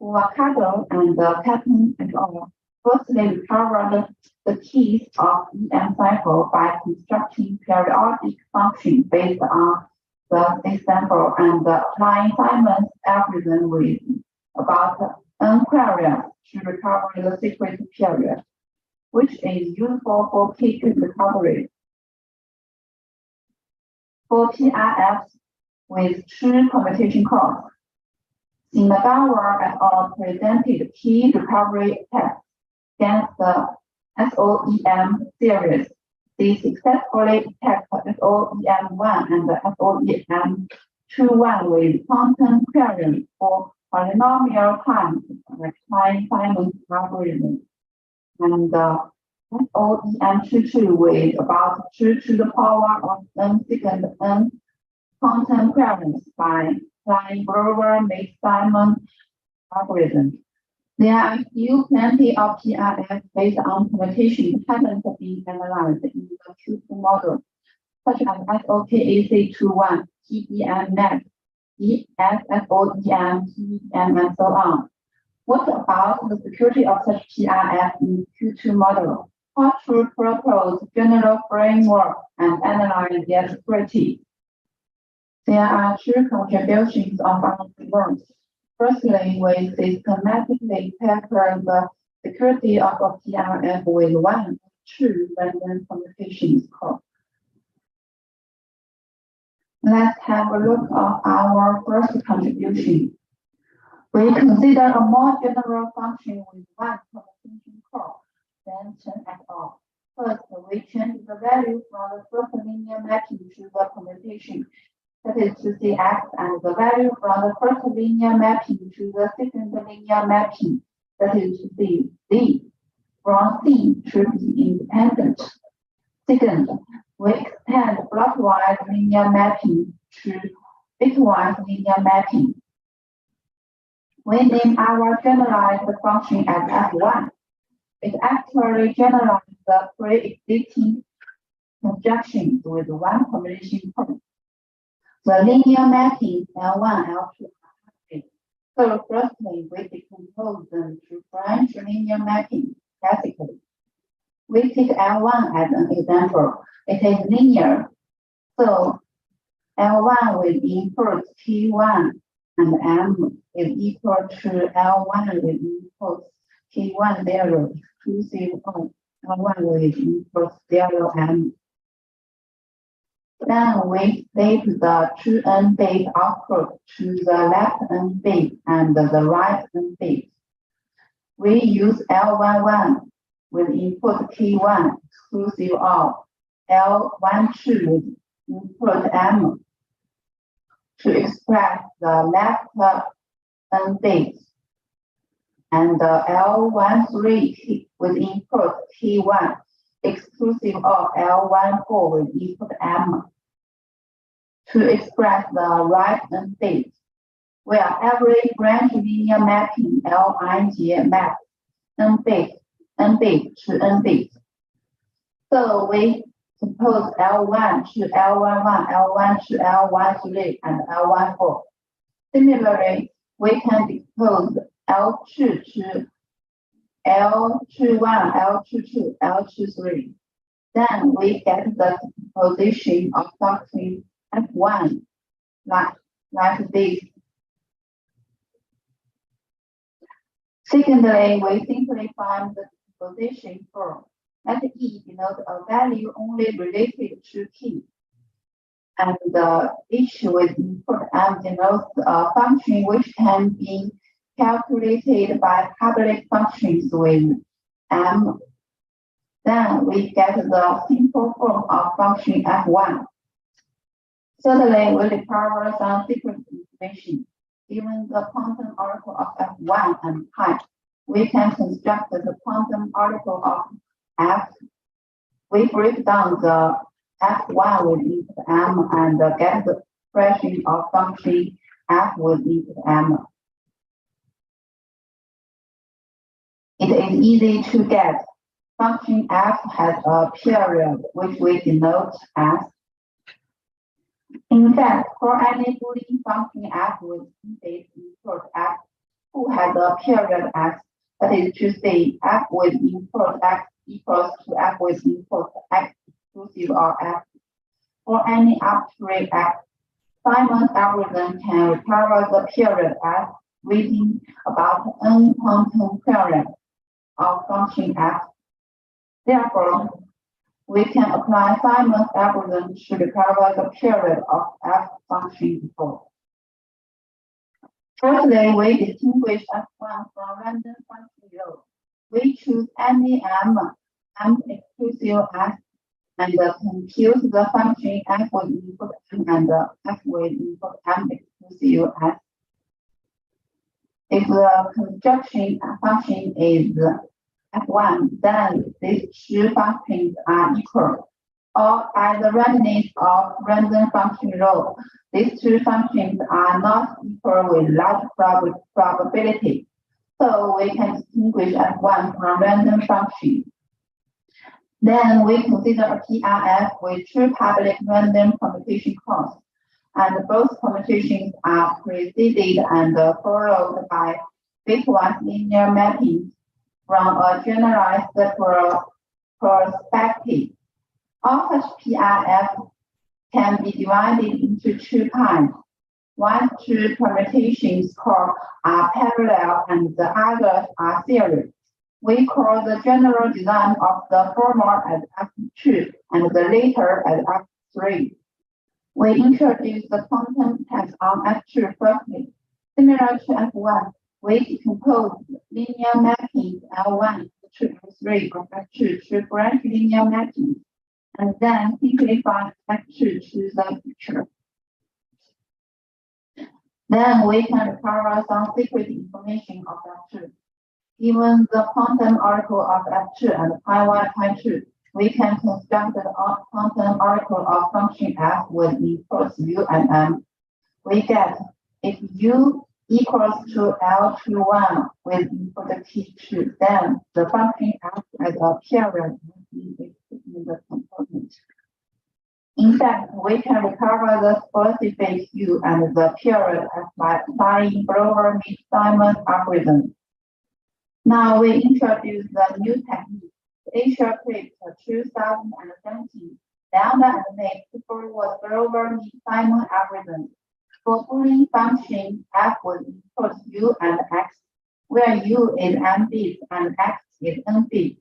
Wakado and Kaplan et al. Firstly recovered the keys of EM cipher by constructing periodic functions based on the example and applying Simon's algorithm with about n queries to recover the secret period, which is useful for key recovery. For PIFs with true computation cores, Singagawa et al. Presented key recovery tests against the SOEM series. They successfully attacked SOEM1 and SOEM21 with quantum querying for polynomial times by applying Simon's algorithm, and SOEM22 with about 2 to the power of n second n quantum queries by applying Grover-Simon algorithm. There are still plenty of PIFs based on computation that haven't been analyzed in the Q2 model, such as SOKAC21, PEM-MED, ESSOEM, PEM, and so on. What about the security of such PIF in Q2 model? How to propose general framework and analyze their security? There are two contributions of our work. Firstly, we systematically tackle the security of a PIF with one or two random communications cores. Let's have a look at our first contribution. We consider a more general function with one communication core than Chen et al. First, we change the value from the first linear mapping to the computation, that is to say x, and the value from the first linear mapping to the second linear mapping, that is to say z, from C to be independent. Second, we extend blockwise linear mapping to bitwise linear mapping. We name our generalized function as F1. It actually generalizes the pre-existing constructions with one combination point. The linear mapping L1, L2, L3. So firstly, we decompose them to branch linear mapping classically. We take L1 as an example. It is linear. So L1 with inputs T1 and M is equal to L1 with inputs T1 0 exclusive of L1 with inputs 0 M. Then we split the 2n bit output to the left n bit and the right n bit. We use L11 with input T1 exclusive of L12 with input M to express the left n bits and L13 with input T1 exclusive of L14 with input M to express the right n bit, where every branch linear mapping Lij maps n bit to n bit. So we suppose L1 to L11, L1 to L13, and L14. Similarly, we can dispose L2 to L21, L22, L23. Then we get the position of function F1 like this. Secondly, we simply find the position form. Let E denote a value only related to P. And each with input M denotes a function which can be calculated by public functions with M. Then we get the simple form of function F1. Thirdly, we recover some secret information. Given the quantum oracle of F1 and type, we can construct the quantum oracle of F. We break down the F1 with input M and get the expression of function F with input M. It is easy to get. Function F has a period which we denote as. In fact, for any Boolean function F with base input X who has a period X, that is to say, F with input X equals to F with input X exclusive of X. For any arbitrary X, Simon's algorithm can recover the period F within about n quantum period of function F. Therefore, we can apply Simon's algorithm to recover the period of F function before. Firstly, we distinguish F1 from random function row. We choose any M exclusive X, and compute the function F with input M and F with input M exclusive X. If the conjunction function is F1, then these two functions are equal. Or as the randomness of random function row, these two functions are not equal with large probability. So we can distinguish F1 from random function. Then we consider a PRF with two public random computation calls, and both computations are preceded and followed by bitwise linear mapping from a generalized perspective. All such PRF can be divided into two kinds. One, two permutations called are parallel and the others are series. We call the general design of the former as F2 and the later as F3. We introduce the quantum test on F2 firstly. Similar to F1, we decompose linear mapping L1 to L3 of F2 to branch linear mapping, and then simplify F2 to the picture. Then we can recover some secret information of F2. Given the quantum oracle of F2 and pi1, pi2, we can construct the quantum oracle of function F with inputs U and M. We get if U equals to L21 with input T2, then the function F as a period in the component. In fact, we can recover the specific U and the period by applying Grover-Simon algorithm. Now we introduce the new technique, the Indocrypt 2017, lambda and make forward Grover-Simon algorithm. For Boolean function F with input U and X, where U is M bits and X is N bits,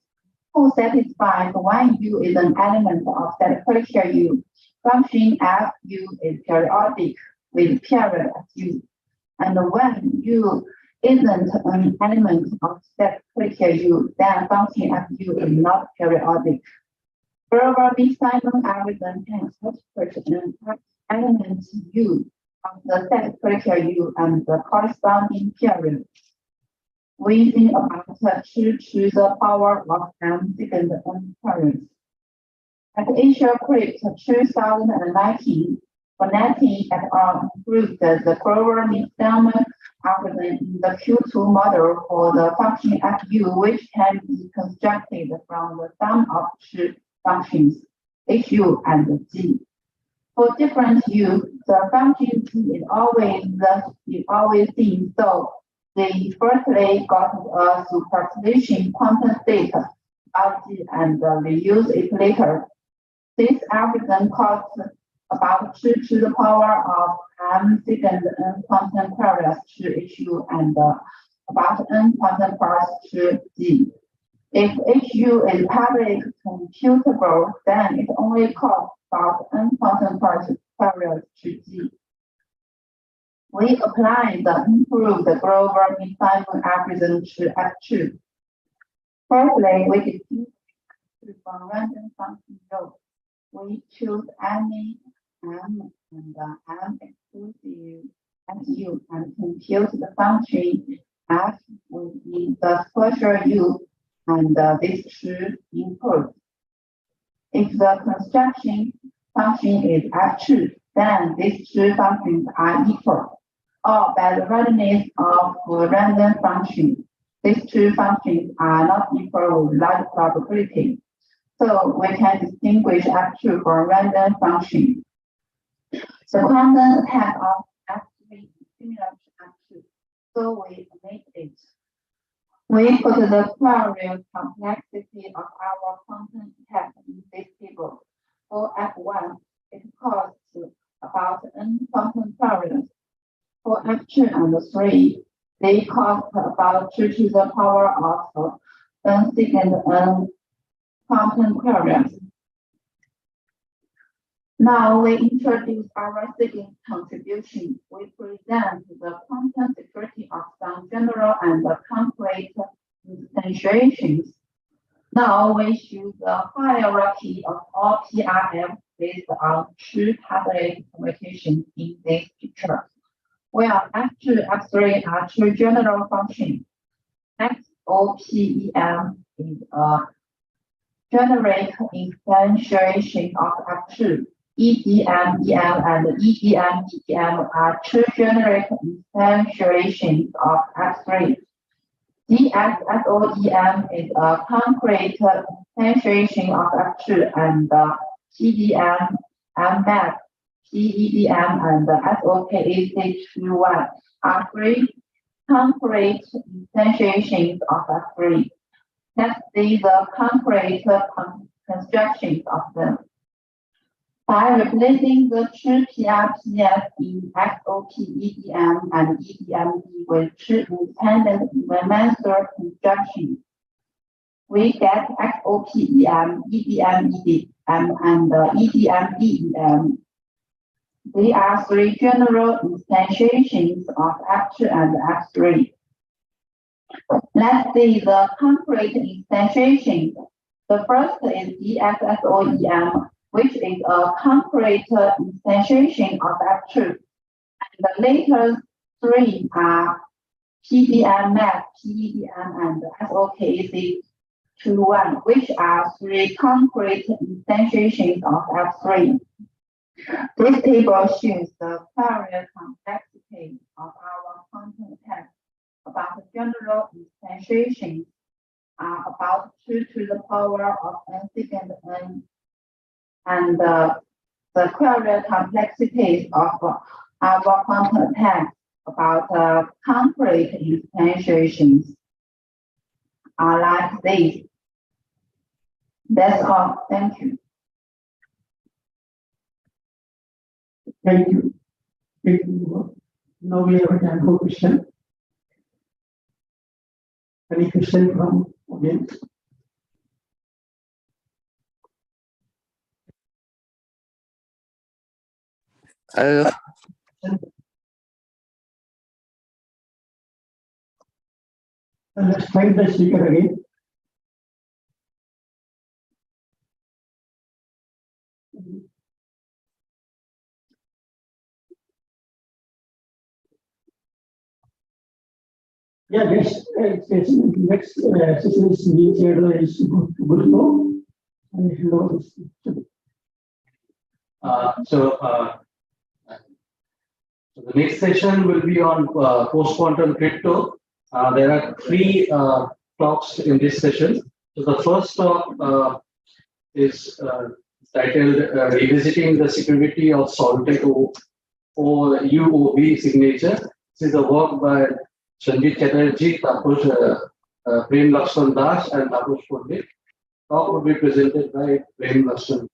who satisfies when U is an element of that particular U. Function F U is periodic with period of U. And when U isn't an element of that particular U, then function F U is not periodic. Grover-Simon algorithm can substitute an element U of the set particular U and the corresponding period. we think about 2 to the power of m second n currents. At Indocrypt 2019, Bonetti et al. Improved the Grover-Mistelman algorithm in the Q2 model for the function fu, which can be constructed from the sum of 2 functions, hu and g. For different u, the function g is always seen, so they firstly got a superposition quantum state of g and reuse it later. This algorithm costs about 2 to the power of m second n quantum pairs to hu and about n quantum pairs to g. If hu is public computable, then it only costs about n quantum pairs to g. We apply the improved Grover-Mistelman algorithm to F2. Firstly, we distinguish from random function rows. We choose any m and m exclusive mu and compute the function f within the special u and these 2 inputs. If the construction function is f2, then these 2 functions are equal, or by the randomness of random function, these 2 functions are not equal with large probability. So we can distinguish F2 from random function. The quantum attack of F3 is similar to F2, so we omit it. We put the query complexity of our quantum attack in this table. For F1, it costs about n quantum pairs. For F2 and 3, they cost about 2 to the power of n second n quantum pairs. Now we introduce our second contribution. We present the quantum security of some general and concrete instantiations. Now we show the hierarchy of all PRF based on 2 public communications in this picture, where F2, F3 are 2 general functions. XOPEM is a generic instantiation of F2. EDM, EM, and EDM, EDM are 2 generic instantiations of F3. DXSOEM is a concrete instantiation of F2, and PDM, MMAP, PEDM, and SOKAC21 are 3 concrete instantiations of F3. Let's see the concrete constructions of them. By replacing the 2 PRPF in XOPEDM and EDMD with 2 independent even-master constructions, we get XOPEM, EDM, and EDM. They are 3 general instantiations of F2 and F3. Let's see the concrete instantiations. The first is DXSOEM, which is a concrete instantiation of F2. And the later 3 are PDM, MAP, PEDM, and SOKAC21, which are 3 concrete instantiations of F3. This table shows the query complexity of our quantum attack about general instantiations are about 2 to the power of n second n, and the query complexities of our quantum attack about concrete instantiations are like this. That's all. Thank you. Thank you. Thank you. Now we have a time for question. Any question from audience? Let's thank the speaker again. Yeah, next session is initiated is good flow. So the next session will be on post-quantum crypto. There are three talks in this session. So the first talk is titled Revisiting the Security of Solvent or UOB Signature. This is a work by Sanjit Chatterjee, Prem Lakshman Das, and Taposh Pandit. Talk will be presented by Prem Lakshman.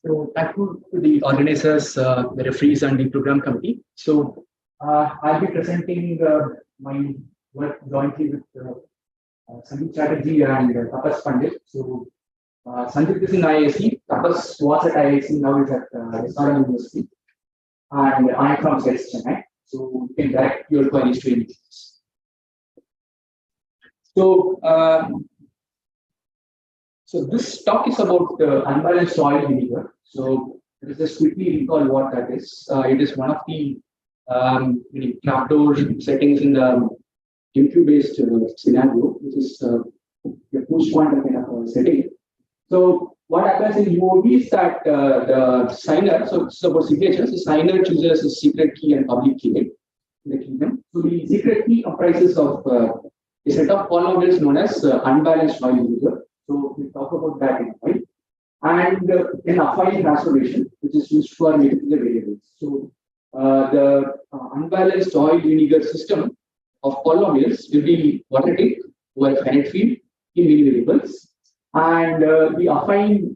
So thank you to the organizers, the referees, and the program committee. So I'll be presenting my work jointly with Sanjit Chatterjee and Tapas Pandit. So Sanjit is in IIC, Tapas was at IIC, now is at SRM University, and I'm from South Chennai. So you can direct your queries to any. So So this talk is about unbalanced oil vinegar. So let us just quickly recall what that is. It is one of the trapdoor settings in the MQ-based scenario, which is a push quantum kind of setting. So what happens in UOB is that the signer, so it's about signatures, the signer chooses a secret key and public key in the kingdom. So the secret key comprises of a set of polynomials known as unbalanced oil vinegar. So we talk about that in a while. And an affine transformation, which is used for making the variables. So the unbalanced oil vinegar system of polynomials will be quadratic over a finite field in many variables. And the affine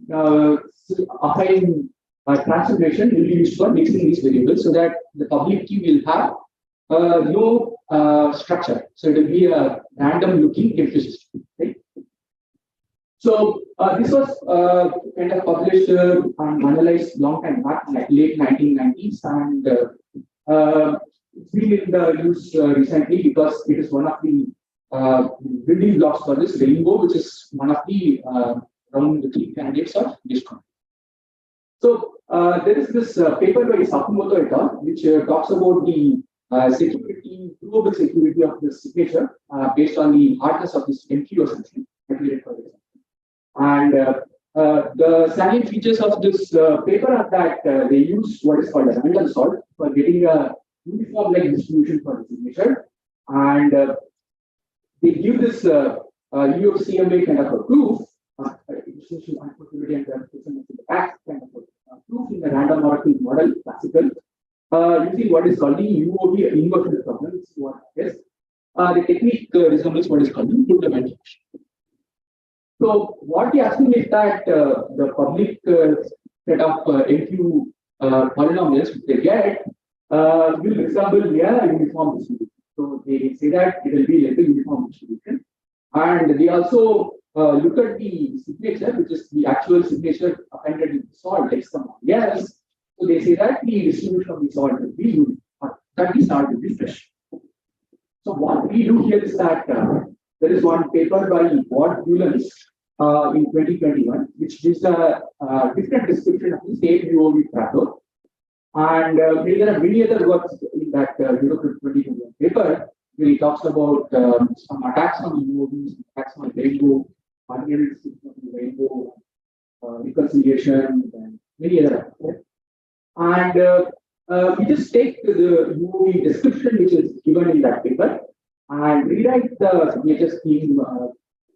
transformation will be used for mixing these variables so that the public key will have no structure. So it will be a random looking empty system. Right? So this was kind of published and analyzed long time back, like late 1990s, and it's been in the use recently because it is one of the building blocks for this rainbow, which is one of the around the key candidates of this content. So there is this paper by Sakamoto et al., which talks about the security, provable security of this signature based on the hardness of this MQ essentially. And the salient features of this paper are that they use what is called a random sort for getting a uniform like distribution for the signature, and they give this UFCMA kind of a proof, proof in the random oracle model, classical, using what is called the UOB inversion problem. This is what it is. The technique resembles what is called the implementation. So what he asking is that the public set of MQ polynomials which they get will resemble a uniform distribution. So they say that it will be like a uniform distribution. And they also look at the signature, which is the actual signature appended in the salt, like someone else. So they say that the distribution of the salt will be uniform, that the salt will be fresh. So what we do here is that there is one paper by Ward Bulens in 2021, which gives a different description of the same UOB trapdoor. And there are many other works in that Indocrypt 2021 paper where he talks about some attacks on UOBs, attacks on rainbow, unrealistic rainbow, reconciliation, and many other aspects. And we just take the UOB description which is given in that paper and rewrite the signature scheme,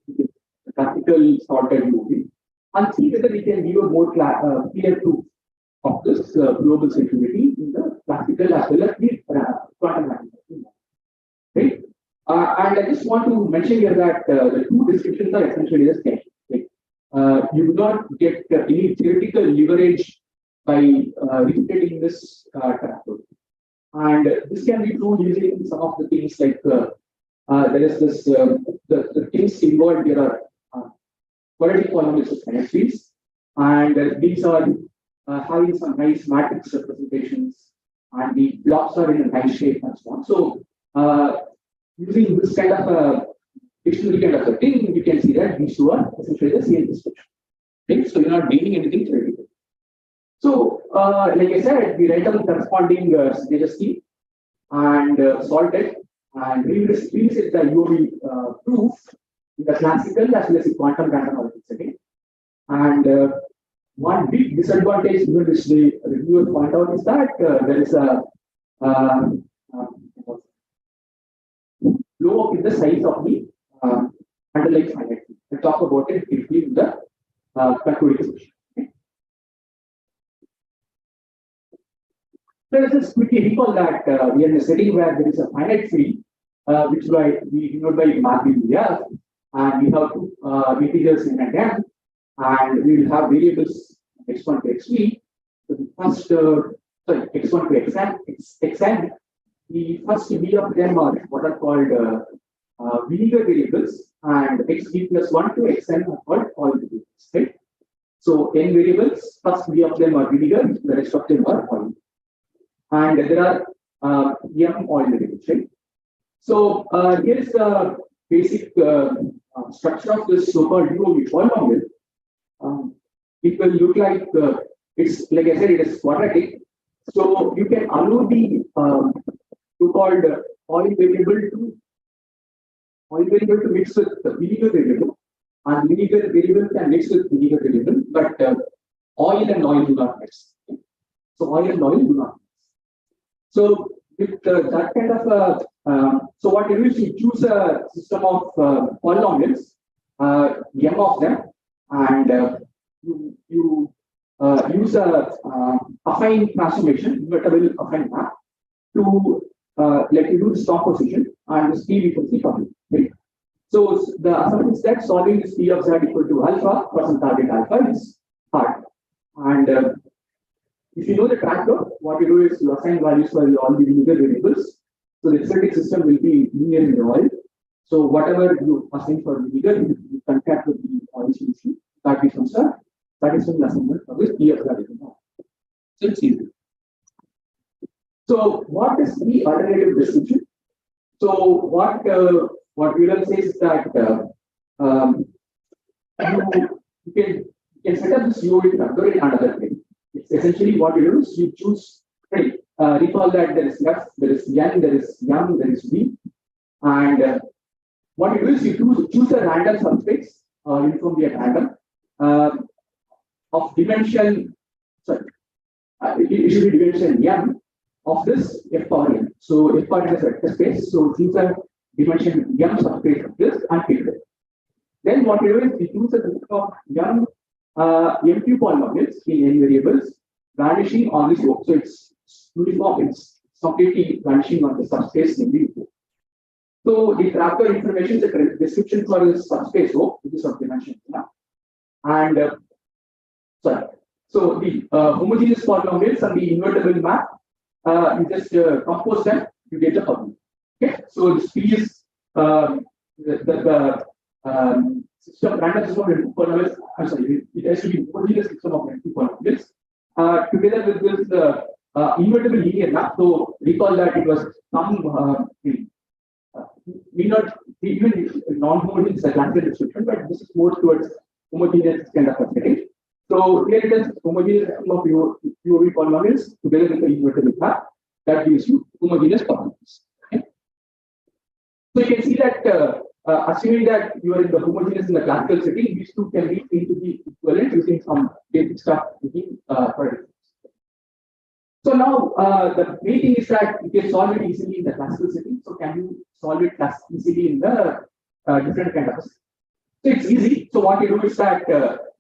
the classical sorted UOB, and see whether we can give a more clear proof of this global security in the classical as well as the quantum mechanics. right? And I just want to mention here that the two descriptions are essentially the same. Like, you do not get any theoretical leverage by replicating this tractor. And this can be true using some of the things like there is this the things involved here are quadratic polynomials of finite fields, and these are having some nice matrix representations, and the blocks are in a nice shape and so on. So using this kind of a dictionary kind of a thing, you can see that these two are essentially the same description. Okay? So you're not gaining anything theoretical. So, like I said, we write down the corresponding signature scheme and solve it, and revisit the UOB proof in the classical as well as the quantum random orbital setting. And one big disadvantage, even which the reviewers point out, is that there is a blow up in the size of the underlying finite. We'll talk about it briefly in the concluding section. Let us just quickly recall that we are in a setting where there is a finite field, which we denote by Markov area, and we have two integers in and m, and we will have variables x1 to xv. So the first, sorry, x1 to xn. The first v of them are what are called vinegar variables, and xv plus 1 to xn are called oil variables. Right? So n variables, first v of them are vinegar, the rest of them are oil. And there are m oil variables, right? So here is the basic structure of this so-called UOB polynomial. It will look like it's like I said, it is quadratic. So you can allow the so-called oil variable to mix with the vinegar variable, and vinegar variable can mix with vinegar variable, but oil and oil do not mix. So oil and oil do not mix. So with that kind of so what you do is you choose a system of polynomials, m of them, and you use a affine transformation, invertible affine map, to let you do this composition and this P equals the problem. Right? So the assumption is that solving this P of z equal to alpha for some target alpha is hard. And if you know the tractor, what you do is you assign values for all the vinegar variables. So the resulting system will be linear in the oil. So whatever you assign for vinegar, you concatenate with the oil solution. That becomes a satisfying assignment for this P of z. So it's easy. So what is the alternative description? So what William says is that you can set up this UOB tractor in another way. It's essentially what you do is you choose, right? Recall that there is F, there is N, there is M, there is V, and what you do is you choose a random subspace uniformly at random of dimension. Sorry, it should be dimension M of this F power N. So F power N is a vector space. So choose a dimension M subspace of this and pick it. Then what you do is you choose a group of M M2 polynomials in n variables vanishing on this O. So it's uniform, it's completely vanishing on the subspace in the O. So the tractor information is a description for the subspace O, which is of dimension. And sorry. So the homogeneous polynomials and the invertible map, you just compose them, you get a problem. Okay. So this P is the system, random system of polynomials. I'm sorry, it has to be homogeneous system of two polynomials together with this invertible linear map. So recall that it was some even non-homogeneous is a classical description, but this is more towards homogeneous kind of a setting. So here it is homogeneous system of UOB polynomials together with the invertible map that gives you homogeneous polynomials. Okay? So you can see that assuming that you are in the homogeneous in the classical setting, these two can be seen to be equivalent using some basic stuff within paradigms. So now the main thing is that you can solve it easily in the classical setting. So can you solve it easily in the different kind of? So it's easy. So what you do is that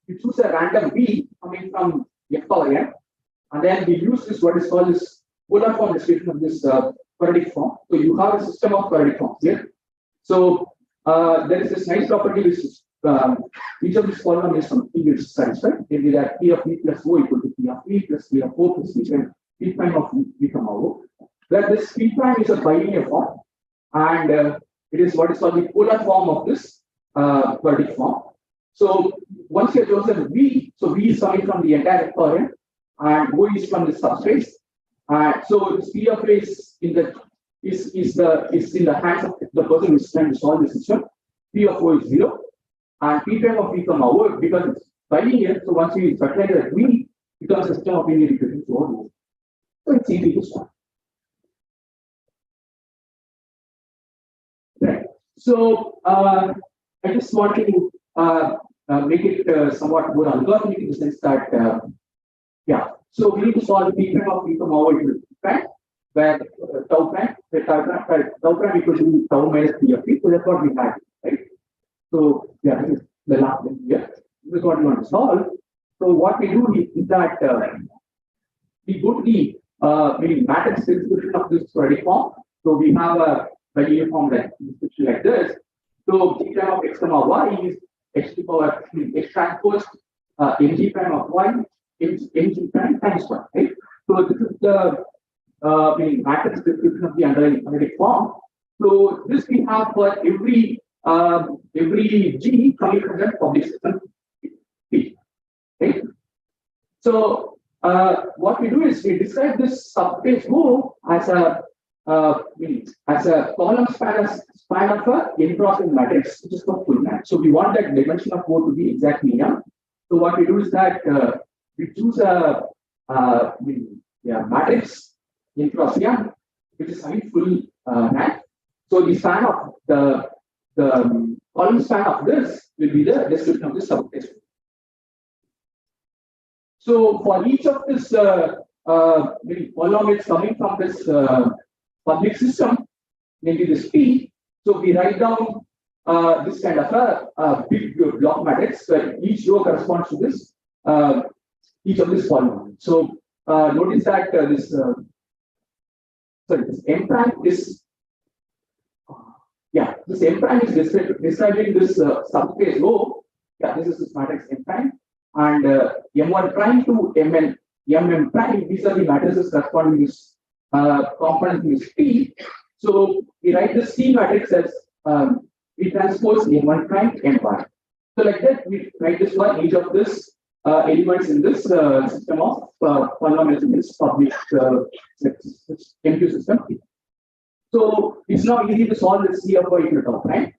you choose a random V coming from F power N, and then we use this what is called this polar form description of this quadratic form. So you have a system of quadratic forms here. So there is this nice property which is each of these polynomials from P is satisfied. If we have P of V plus O equal to P of V plus P of O plus P prime of V comma O. Where this P prime is a bilinear form, and it is what is called the polar form of this quadratic form. So once you have chosen V, so V is coming from the entire vectorial, and O is from the subspace. So this P of A is in the hands of the person who is trying to solve the system. P of O is 0, and P prime of V comma O, because it's bilinear. So once we factorize that V, becomes a system of linear equations to O. So it's easy to solve. Right. So I just want to make it somewhat more algorithmic in the sense that so we need to solve P prime of V comma O equal to prime, where tau prime equal to tau minus P of V. So that's what we had, right? So this is the last thing here. This is what we want to solve. So what we do is that we go to the matrix description of this quadratic form. So we have a linear form like this. So G prime of x comma y is x to power x transpose mg prime of y mg prime times 1, right? So this is the matrix description of the underlying quadratic form. So this we have for every G coming from the public system P, right? So what we do is we describe this subspace O as a column span of a n cross n matrix, which is called full map. So we want that dimension of O to be exactly n. So what we do is that we choose a matrix n cross n, which is having full map. So the span of the column span of this will be the description of this subspace. So for each of this polynomials coming from this public system, maybe this P, so we write down this kind of a big block matrix where each row corresponds to this each of this polynomial. So notice that this M prime is this M prime is describing this subspace O. This is this matrix M prime, and M1 prime to MM prime, these are the matrices corresponding to this component in this P. So we write this C matrix as we transpose M1 prime M1. So like that, we write this for each of this elements in this system of polynomials in this public MQ system. So it's now easy to solve this C of y equal to tau prime.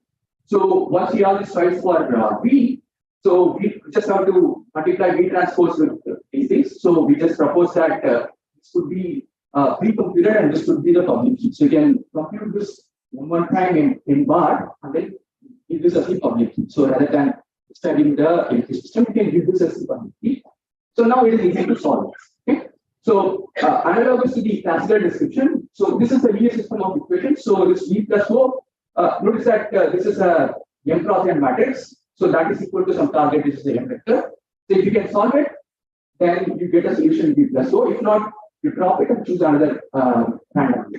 So once we have this choice for V, so we just have to multiply V transpose with these things. So we just propose that this could be pre-computed and this could be the public key. So you can compute this M1 prime in bar and then give this as the public key. So rather than studying the MQ system, you can give this as the public key. So now it is easy to solve. Okay. So analogous to the classical description. So this is the linear system of equations. So this V plus O. Notice that this is a M cross N matrix. So that is equal to some target, which is the M vector. So if you can solve it, then you get a solution V plus O. If not, you drop it and choose another random.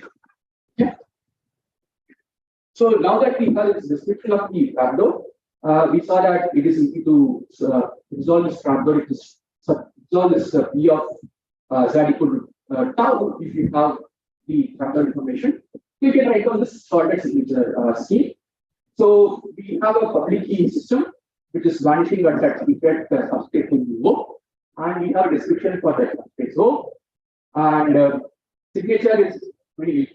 Okay. So now that we have this description of the trapdoor, we saw that it is easy to resolve this trapdoor. It is resolve this P of Z equal to tau if you have the trapdoor information. You can write down this sorted signature scheme. So we have a public key system which is vanishing at that secret subspace in O, and we have a description for that subspace O. And signature is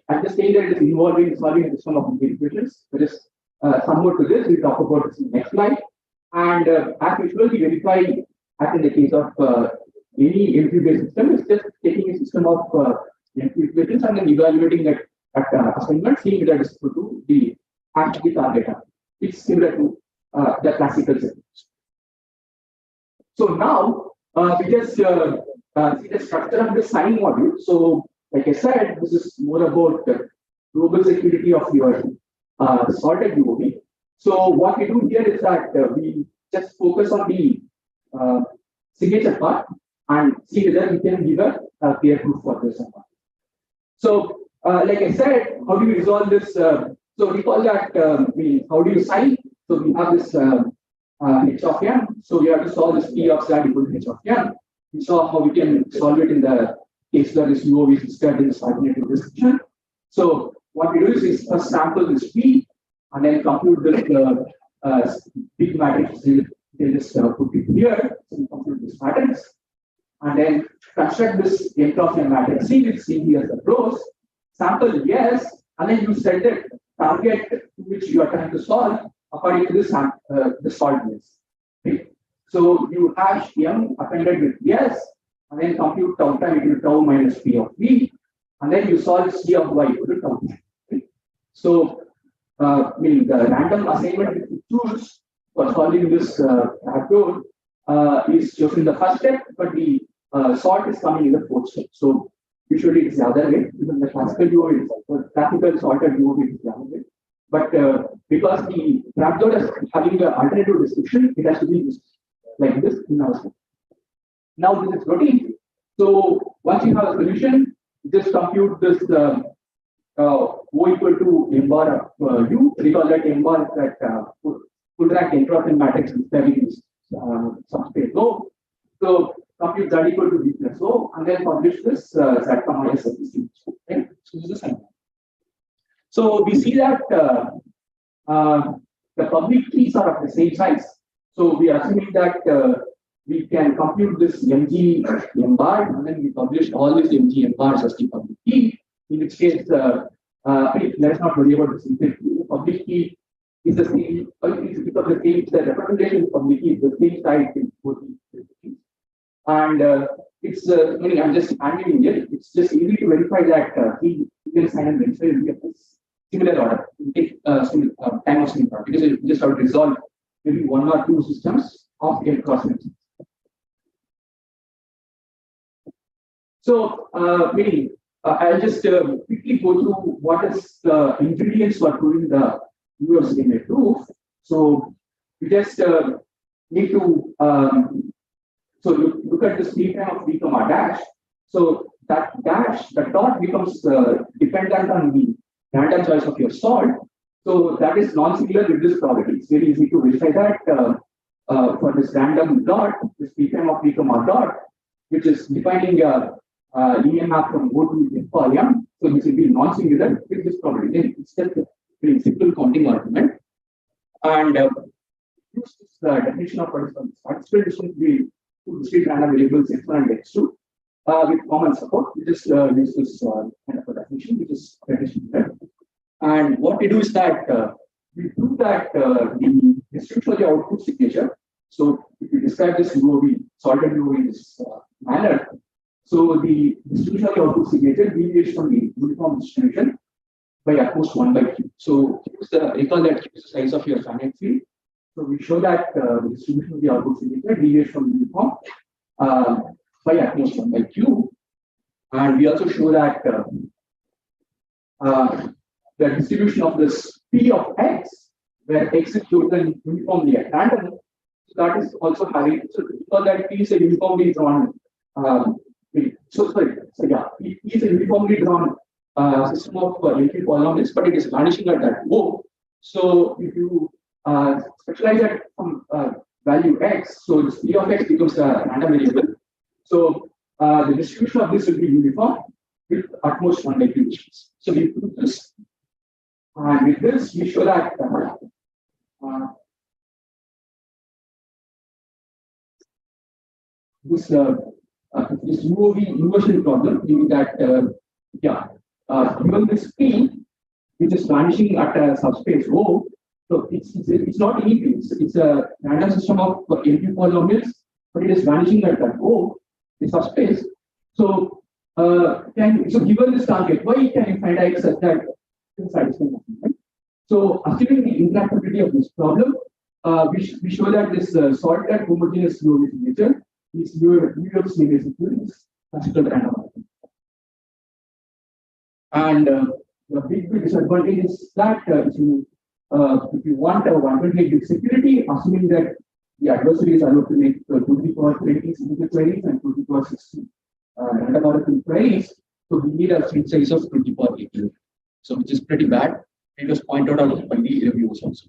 I'm just saying that it is involving solving a system of equations. There is some more to this. We'll talk about this in the next slide. And as usual, we verify, as in the case of any MQ-based system, is just taking a system of MQ equations and then evaluating that assignment, seeing that it's equal to the actually target. It's similar to the classical systems. So now we just see the structure of the sign module. So, like I said, this is more about the global security of your sorted UOB. So what we do here is that we just focus on the signature part and see whether we can give a clear proof for this or not. So like I said, how do we resolve this? So we call that, how do you sign? So we have this h of m. So we have to solve this p of z equal to h of m. We saw how we can solve it in the case that is UOV discussed in this alternative description. So what we do is first sample this p and then compute this big matrix. We'll just put it here. So we compute this matrix and then construct this n cross n matrix C with C here as the rows. Sample yes, and then you set the target to which you are trying to solve according to the solved yes. Okay. So you hash m appended with yes, and then compute tau time equal to tau minus p of v, and then you solve c of y equal to tau. Okay. So the random assignment you choose for solving this code is chosen in the first step, but the sort is coming in the fourth step. So usually it's the other way. Even the classical UOV is classical sorted UOV is the other way. But because the trapdoor is having the alternative description, it has to be like this in our step. Now this is routine. So once you have a solution, just compute this O equal to m bar of u. Recall that m bar is that full rank entropy matrix is subspace O. So compute z equal to v plus O and then publish this z comma s. Okay. So this is the sign. So we see that the public keys are of the same size. So we are assuming that we can compute this mg m bar and then we publish all these mg m bars as the public key. In which case, let us not worry about the secret key. The public key is the same. It's because the same. The representation of public key is the same size in both the keys. And it's I'm just handling it. It's just easy to verify that key can sign and verify will be of this similar order. It take time of similar because you just have to resolve maybe one or two systems of n cross n. So I'll just quickly go through what is the ingredients for proving the universal infinite proof. So we just need to look at this p prime of v comma dash. So that dash, the dot becomes dependent on the random choice of your sort. So that is non-singular with this property. It's very easy to verify that for this random dot, this p prime of v comma dot, which is defining linear map from O to F for M. So this will be non-singular with this property. Then it's just a very simple counting argument. And use this definition of what is called statistical distance between two discrete random variables x1 and x2 with common support. We just use this kind of a definition, which is definition. And what we do is that we prove that the distribution of the output signature. So if we describe this UOV, sorted UOV in this manner, so the distribution of the output signature deviates from the uniform distribution by at most 1 by q. So recall that q is the size of your finite field. So we show that the distribution of the output signature deviates from the uniform by at most 1 by q. And we also show that the distribution of this p of x, where x is chosen uniformly at random, so that is also having, so because that p is a uniformly drawn P is a uniformly drawn system of infinite polynomials, but it is vanishing at that O. So if you specialize that from value x, so this p of x becomes a random variable. So the distribution of this will be uniform with at most 1 by q distribution. So we prove this, and with this we show that this UOV inversion problem, meaning that given this P, which is vanishing at a subspace O, so it's not anything. It's a random system of NP polynomials, but it is vanishing at that O, the subspace. So given this target, why can you find x such that satisfy nothing, right? So assuming the interactability of this problem, we show that this sorted homogeneous UOV signature is UOV signature is classical random. And the big disadvantage is that if you want a 128-bit security, assuming that the adversary is allowed to make 2 to the power 20 signature queries and 2 to the power 60 random order queries, so we need a string size of 20 to the power 80. So which is pretty bad. It was pointed out by the reviews also.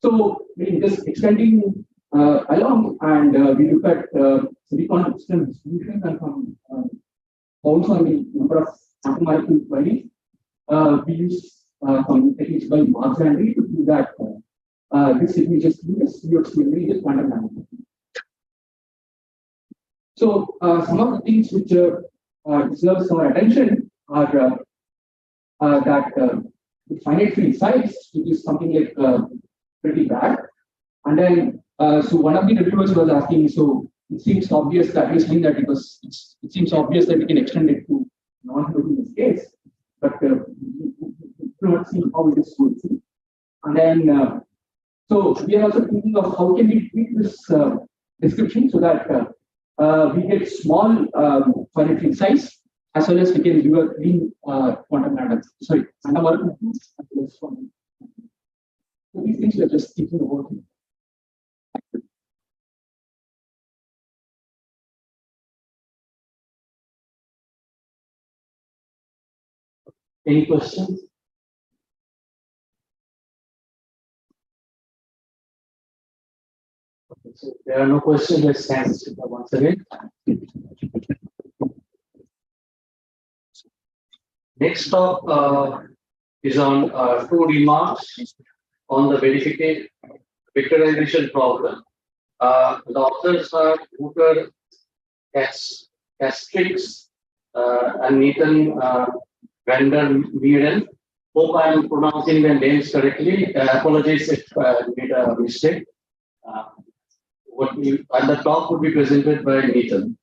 So we just extending along, and we look at silicon system distribution and from also number of mathematical queries. We use some techniques by Marx and Henry to do that. This is just is quantum mechanics. So some of the things which deserves our attention are that with finite field size, which is something like pretty bad. And then, so one of the reviewers was asking, so it seems obvious that he's saying that it seems obvious that we can extend it to non-homogeneous case, but we do not see how it is going to. And then, so we are also thinking of how can we tweak this description so that we get small finite field size, as well as we can do a clean quantum mathematics. Sorry, quantum. So these things we are just thinking about. Any questions? Okay, so there are no questions. Let's thank once again. Next talk is on 2 remarks on the vectorization problem. The authors are Wouter Castrix and Nathan Vander Meeren. Hope I am pronouncing their names correctly. Apologies if I made a mistake. And the talk would be presented by Nathan.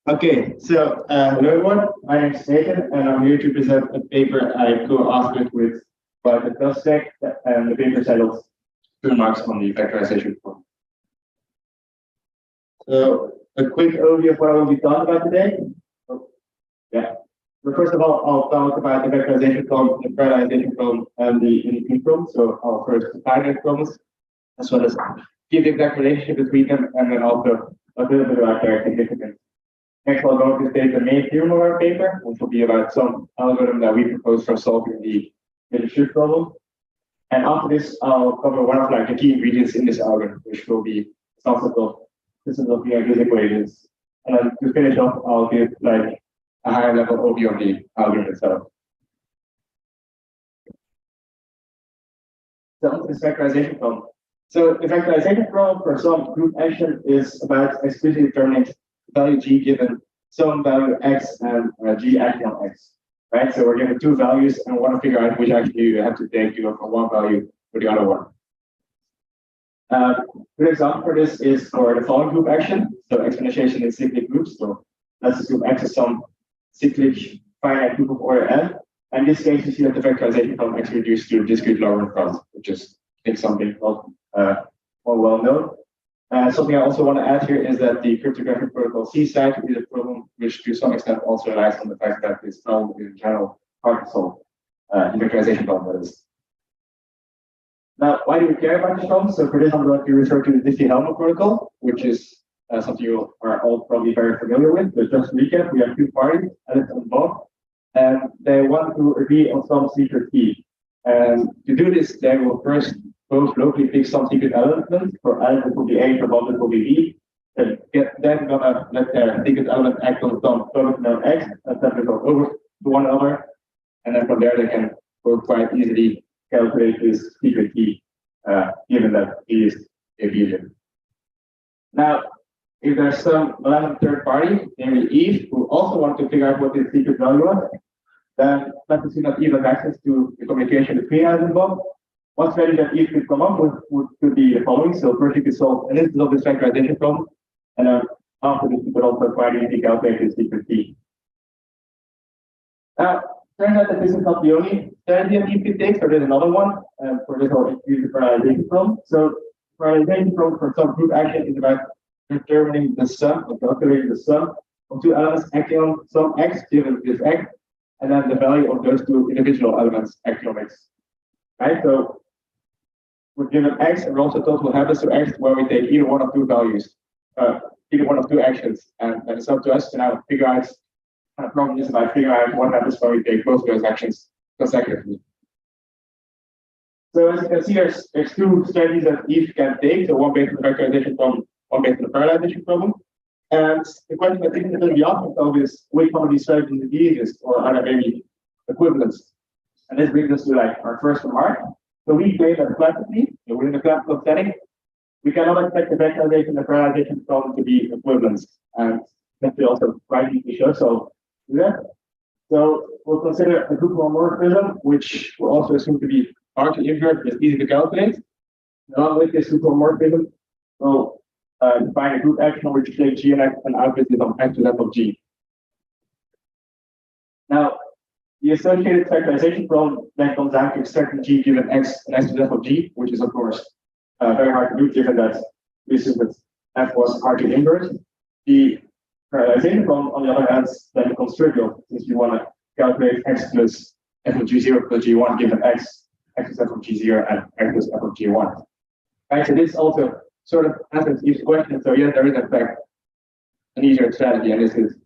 Okay. So hello everyone. My name is Nathan, and I'm here to present a paper I co-authored with Walter Kostek, and the paper titles 2 remarks on the vectorization problem. So a quick overview of what I will be talking about today. So first of all, I'll talk about the vectorization problem, the parallelization problem, and the Indocrypt problem. So I'll first define those problems, as well as give the exact relationship between them, and then also a little bit about their significance. Next, I'll go to state the main theorem of our paper, which will be about some algorithm that we propose for solving the Indocrypt problem. And after this, I'll cover one of the key ingredients in this algorithm, which will be some sort of system of these equations. And then to finish off, I'll give a higher level overview of the algorithm itself. So this vectorization problem. So the vectorization problem for some group action is about explicitly determining value g given some value x and g acting on x. Right? So we're given 2 values and we want to figure out which actually you have to take from one value to the other one. Good example for this is for the following group action. So exponentiation in cyclic groups. So let's assume x is some cyclic finite group of order n. And in this case, you see that the vectorization problem actually reduced to discrete logarithm problem, which is I think something more well known. Something I also want to add here is that the cryptographic protocol C-side is a problem which to some extent also relies on the fact that this problem is in general hard to solve. The vectorization problem, that is. Now, why do we care about this problem? So for this, I'm going to refer to the Diffie-Hellman protocol, which is something you are all probably very familiar with. But just to recap, we have 2 parties, Alice and Bob, and they want to agree on some secret key. And to do this, they will first both locally pick some secret element. For Alice, it will be A, for Bob, it will be B. And then gonna let their secret element act on some product known X, and send it over to one another. And then from there, they can both quite easily calculate this secret key, given that he is a Boolean. Now, if there's some random third party, namely Eve, who also want to figure out what the secret value was, then let's assume that Eve has access to the communication between Alice and Bob. One strategy that Eve could come up with could be the following. So first you could solve an instance of this vectorization problem, and then after this you could also quite easily calculate the secret key. Now, turns out that this is not the only strategy that you could take, so there's another one for this whole use the parallelization problem. So parallelization problem for some group action is about determining the sum or calculating the sum of two elements acting on some x given this x, and then the value of those two individual elements acting on x. Right? So we're given x and we're also told what happens to x when we take either one of two values, either one of two actions, and it's up to us to now figure out. The problem is about figuring out what happens when we take both of those actions consecutively. So as you can see, there's two strategies that each can take. So one based on the vectorization problem, one based on the parallelization problem. And the question I think is going to be often of is which one of these strategies is the easiest, or are there maybe equivalents? And this brings us to like our first remark. So we claim that classically, within the classical setting, we cannot expect the vectorization and the parallelization problem to be equivalents. And that we also rightly show. So So we'll consider a group homomorphism, which will also assume to be partially invert, but easy to calculate. Along with this group homomorphism, we'll define a group action which takes G and X and output is of X to that of G. Now, the associated factorization problem then comes down to extracting G given X and X to that of G, which is of course very hard to do given that we assume that F was partially invert. The parallelization problem, on the other hand, then becomes trivial since you want to calculate x plus f of g0 plus g1 given x plus f of g0 and x plus f of g1. Right, so this also sort of answers each question. So yes, there is in fact an easier strategy, and this is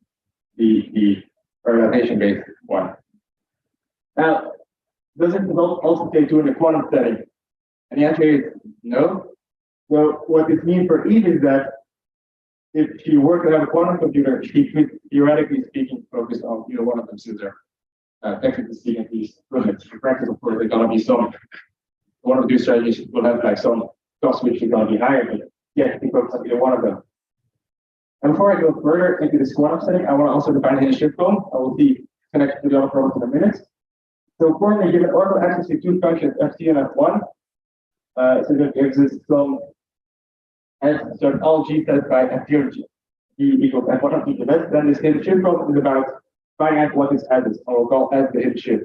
the parallelization based one. Now, does it also take two in the quantum setting? And the answer is no. So what this means for each is that if you were to have a quantum computer, she could, theoretically speaking, focus on either one of them, since they're technically speaking, at least brilliant. In practice, of course, there's going to be some, one of these strategies will have like some cost which is going to be higher, but yeah, you can focus on either one of them. And before I go further into this quantum setting, I want to also define a hidden shift problem. I will be connected to the other problems in a minute. So accordingly, given orbital access to two functions ft and f1, so that exists some so all g set by f zero g equals f1 of g to this, then this hidden shift problem is about finding out what is added, and we'll call as the hidden shift.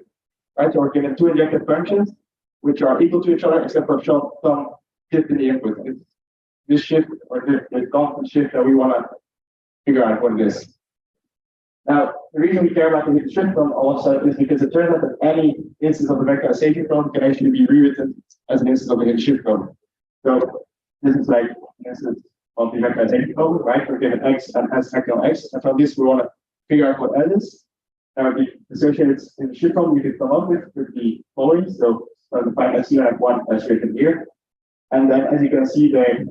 Right, so we're given two injective functions which are equal to each other except for some shift in the input. It's this shift or this constant shift that we want to figure out what it is. Now, the reason we care about the hidden shift problem also is because it turns out that any instance of the vectorization problem can actually be rewritten as an instance of the hidden shift problem. So this is like an instance of the vectorization problem, right? We're given x and s factorial x, and from this we want to figure out what L is. Now the associated hidden shift problem we could come up with the following. So we'll define S1 as written here, and then as you can see, they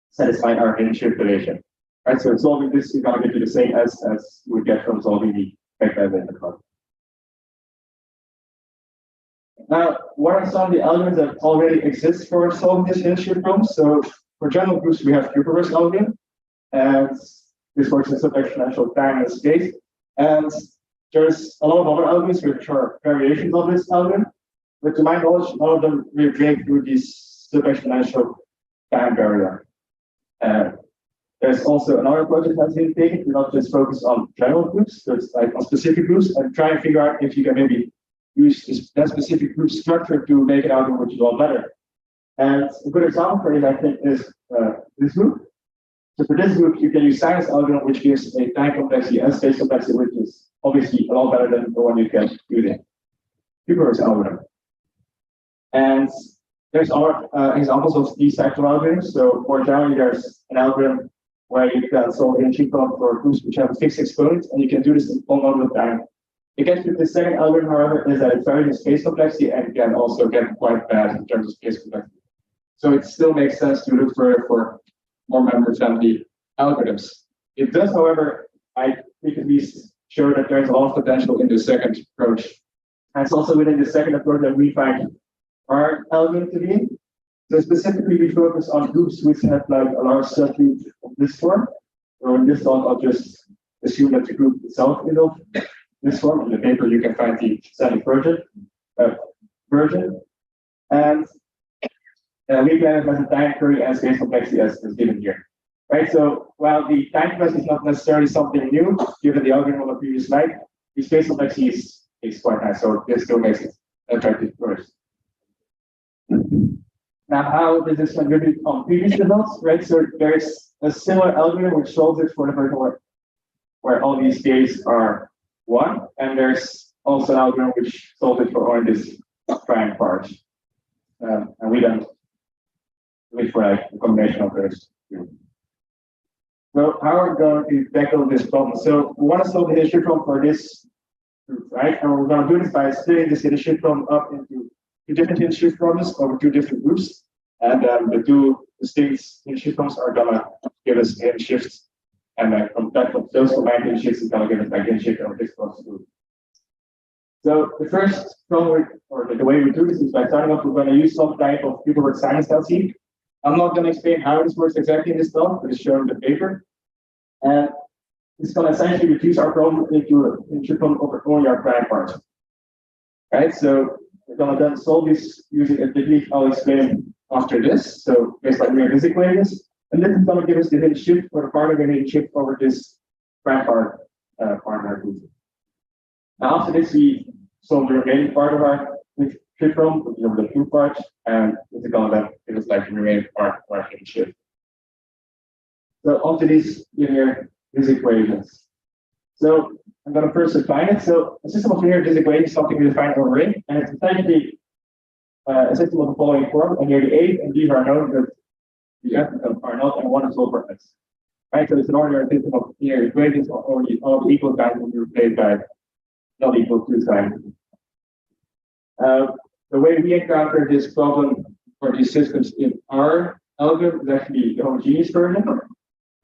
satisfy our hidden shift relation. Right, so solving this is going to give you the same as you would get from solving the vectorization problem. Now, what are some of the algorithms that already exist for solving this hidden shift problem? So for general groups, we have cube reverse algorithm, and this works in sub-exponential time and space. And there's a lot of other algorithms which are variations of this algorithm, but to my knowledge, none of them really break through this sub-exponential time barrier. There's also another approach that has been taken to not just focus on general groups, but like on specific groups, and try and figure out if you can maybe use that specific group structure to make an algorithm which is a lot better. And a good example for it, I think, is this group. So for this group, you can use Sinus algorithm, which gives a time complexity and space complexity, which is obviously a lot better than the one you can use in Kubernetes algorithm. And there's other examples of these types of algorithms. So more generally, there's an algorithm where you can solve a cheat code for groups which have a fixed exponent, and you can do this in one moment of time. The catch with the second algorithm, however, is that it varies in space complexity and can also get quite bad in terms of space complexity. So it still makes sense to look for more memory-friendly algorithms. It does, however, I think at least show that there's a lot of potential in the second approach. And it's also within the second approach that we find our algorithm to be. So specifically, we focus on groups which have like a large subgroup of this form. So in this talk, I'll just assume that the group itself is of this form. In the paper, you can find the static version. And we plan it as a time query and space complexity as given here. Right. So while the time complexity is not necessarily something new, given the algorithm on the previous slide, the space complexity is is quite nice. So this still makes it attractive first. Now, how does this contribute on previous results, right? So there's a similar algorithm which solves it for the vertical where all these days are 1, and there's also an algorithm which solves it for only this prime part. And we don't wait for like a combination of those two. So how are we going to tackle this problem? So we want to solve the hidden shift problem for this group, right? And we're going to do this by splitting this hidden shift problem up into 2 different hidden shift problems over 2 different groups. And the 2 distinct hidden shift problems are going to give us hidden shifts. And then from that, those combined hidden shifts is going to give us like hidden shift over this plus 2. So the first problem, or the way we do this is by starting off, we're going to use some type of Hilbert Simons LC. I'm not going to explain how this works exactly in this talk, but it's shown in the paper. And it's going to essentially reduce our problem into a problem over only our prime parts. Right? So we're going to then solve this using a technique I'll explain after this. So based on doing these equations. And this is going to give us the hidden shift for the part of the hidden shift over this prime part of our group. Now after this, we solve the remaining part of our shift problem, which is over the 2 parts, and this is going to then give us like the remaining part of our hidden shift. So onto these linear equations. So I'm going to first define it. So a system of linear equations is something we define over ring, and it's essentially a system of the following form. And here the A and B are known, but the F are not, and 1 is over X. Right? So it's an ordinary system of linear equations, only all equal times when you replace by not equal to times. The way we encounter this problem for these systems in our algorithm is actually the homogeneous version.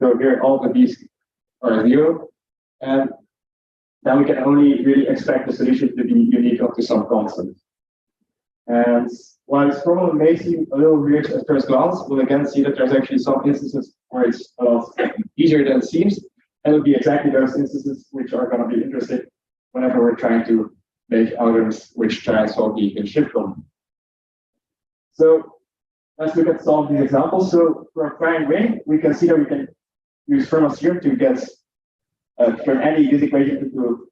So here all of these are 0, and then we can only really expect the solution to be unique up to some constant. And while this problem may seem a little weird at first glance, we'll again see that there's actually some instances where it's a lot easier than it seems, and it'll be exactly those instances which are going to be interesting whenever we're trying to make algorithms which try and solve the hidden shift problem. So let's look at some of these examples. So for a prime ring, we can see that we can use Fermat's theorem to get turn any this equation into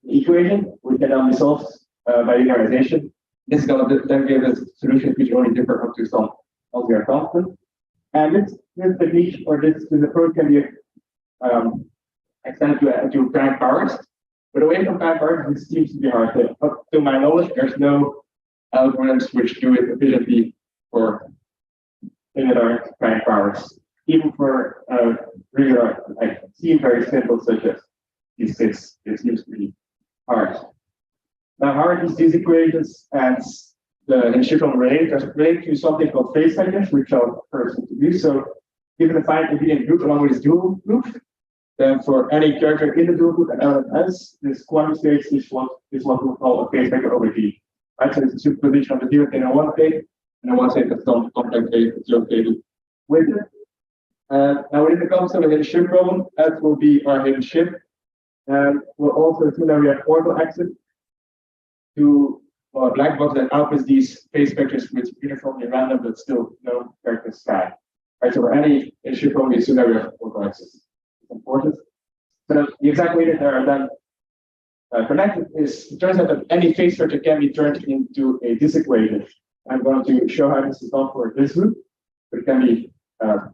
an equation, which can then be solved by linearization. This is going to then give us solutions which only differ up to some algebraic constant. And this technique or this approach can be extended to prime powers. But away from prime powers, this seems to be hard. Up to my knowledge, there's no algorithms which do it efficiently for infinite prime powers. Even for regular, like seem very simple, such as these 6, it seems to be hard. Now, how are these equations and the hidden shift problem related? There's related to something called phase vectors, which I'll first introduce. So, given a finite invariant group along with its dual group, then for any character in the dual group and element S, this quantum space is what we'll call a phase vector over V. Right? So it's a superposition of the 0 in one state and one state that's some complex phase associated with it. Now, when it comes to the hidden shift problem, that will be our hidden shift. And we'll also assume that we have ortho axis to a black box that outputs these phase vectors with uniformly random but still no characters psi. Right, so for any hidden shift problem, we assume that we have ortho axis. It's important. So the exact way that they are then connected is, it turns out that any phase vector can be turned into a disequation. I'm going to show how this is done for this group, but it can be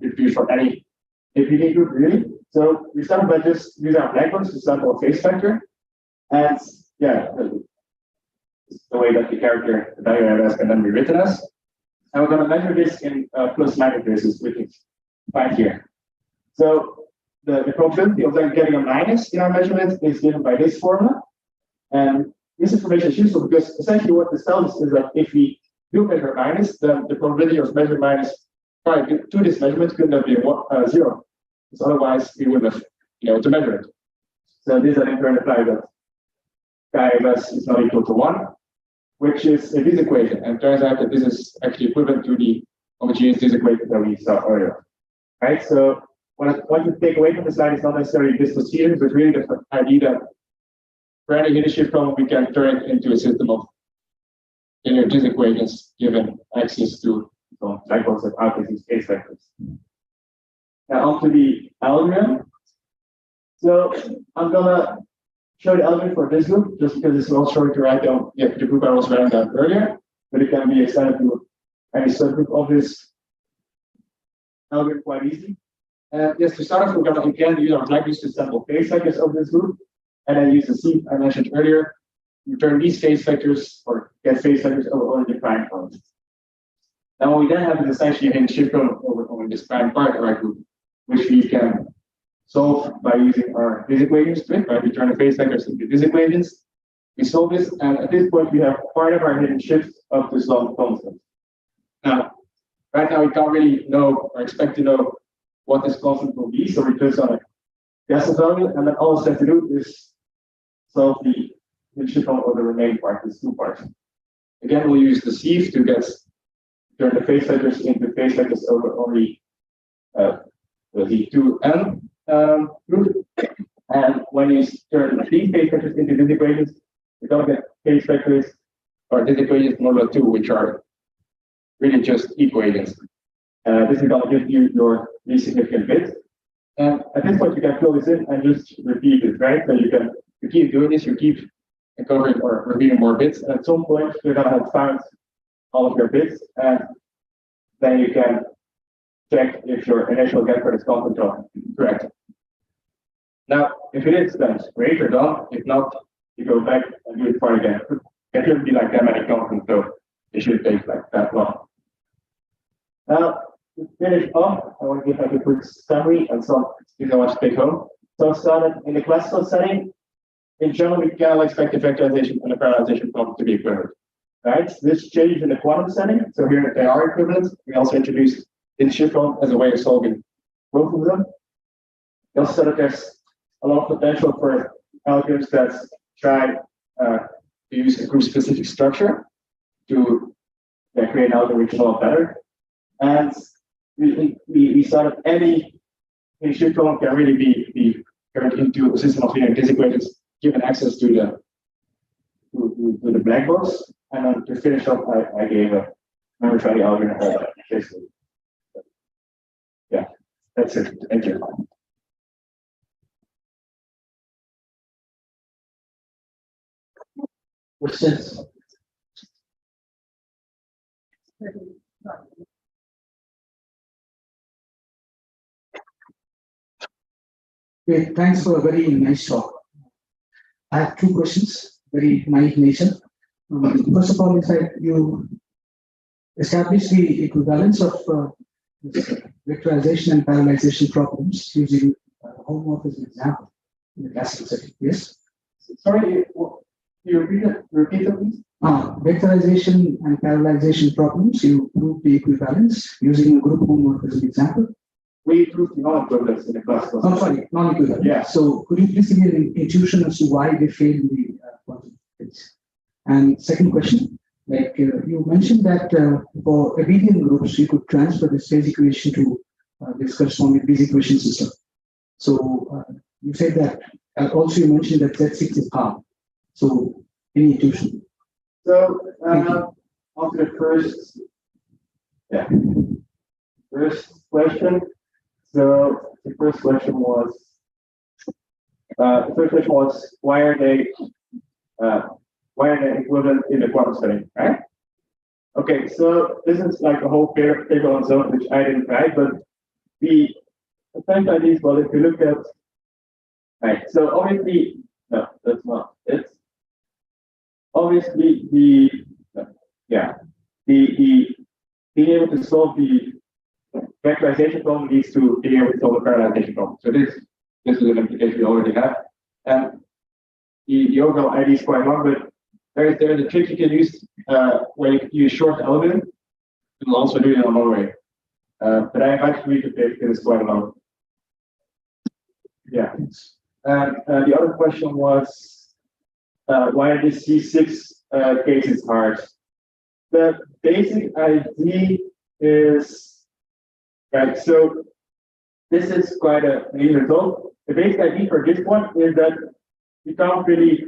introduced for any APD group, really. So we start by just using our black box to sample a phase vector. And yeah, the way that the character, the value of S can then be written as. And we're going to measure this in plus matrices, which is 5 here. So the probability of then getting a minus in our measurement is given by this formula. And this information is useful because essentially what this tells us is that if we do measure a minus, then the probability of measuring minus prior to this measurement could not be 0. Because otherwise we would have been able to measure it. So this then in turn implies that chi of S is not equal to 1, which is a disequation. And it turns out that this is actually equivalent to the homogeneous disequation that we saw earlier. Right? So what you take away from the slide is not necessarily this procedure, but really the idea that for any hidden shift problem, we can turn it into a system of linear disequations given access to cycles that output these phase vectors. Now onto the algorithm. So I'm gonna show the element for this group, just because it's not short to write down the group I was writing down earlier, but it can be extended to any subgroup of this algorithm quite easy. And yes, to start off, we're going to again use our black list to sample phase vectors of this group, and then use the C I mentioned earlier, return these phase vectors or get phase vectors over only the prime points. Now what we then have is essentially a shift over only this prime part of our group, which we can solve by using our viz equations to it, right? We turn the phase vectors into viz equations. We solve this, and at this point we have part of our hidden shift of this long constant. Now, right now we can't really know or expect to know what this constant will be, so we just on a guess value, and then all we have to do is solve the hidden shift of the remaining part, these two parts. Again, we'll use the sieve to turn the phase vectors into phase vectors over only the 2n group. And when you turn these phase vectors into these equations, you're going to get phase vectors or these equations modulo 2, which are really just equations. This is going to give you your least significant bit. And at this point, you can fill this in and just repeat it, right? So you keep doing this, you keep uncovering or repeating more bits. And at some point, you're going to have found all of your bits, and then you can check if your initial get for this constant is correct. Now, if it is, then great, you're done. If not, you go back and do it for again. It shouldn't be like that many constants, so it should take like that long. Now, to finish off, I want to give like a quick summary and some things I want to take home. So started in the classical setting. In general, we cannot expect the vectorization and the parallelization problem to be equivalent. Right? This changed in the quantum setting. So here they are equivalent. We also introduced in Chiffon as a way of solving both of them. We also said that there's a lot of potential for algorithms that try to use a group-specific structure to create an algorithm which is a lot better. And we saw that any Chiffon can really be turned into a system of linear disequations given access to the black box. And then to finish up, I gave a memory training algorithm. Yeah, that's it. Thank you. Questions? Great, thanks for a very nice talk. I have two questions, very naive nature. First of all, is that you establish the equivalence of vectorization and parallelization problems using homomorph as an example in the classical setting. Yes? Sorry, you repeat it, please? Vectorization and parallelization problems, you prove the equivalence using a group homomorph as an example. We proved the non-equivalence in the classical. Oh, sorry, non-equivalent. Yeah. So could you please give me an intuition as to why they fail in the quantum case? And second question, like you mentioned that for abelian groups, you could transfer this phase equation to this corresponding phase equation system. So you said that, also you mentioned that Z6 is half. So any intuition? So after the first question. So the first question was why are they equivalent in the quantum setting, right? Okay, so this is like a whole paper on its own, which I didn't write, but the fact idea is, well, if you look at, right, so obviously, no, that's not it. Obviously, being able to solve the vectorization problem leads to being able to solve the parallelization problem. So this is an implication we already have. And the overall idea is quite long, but there's a trick you can use where you can use short algorithm. You will also do it in another way. But I invite you to read the paper because it's quite long. Yeah. And the other question was why this C6 case is hard. The basic idea is, right, so this is quite an easy result. The basic idea for this one is that you can't really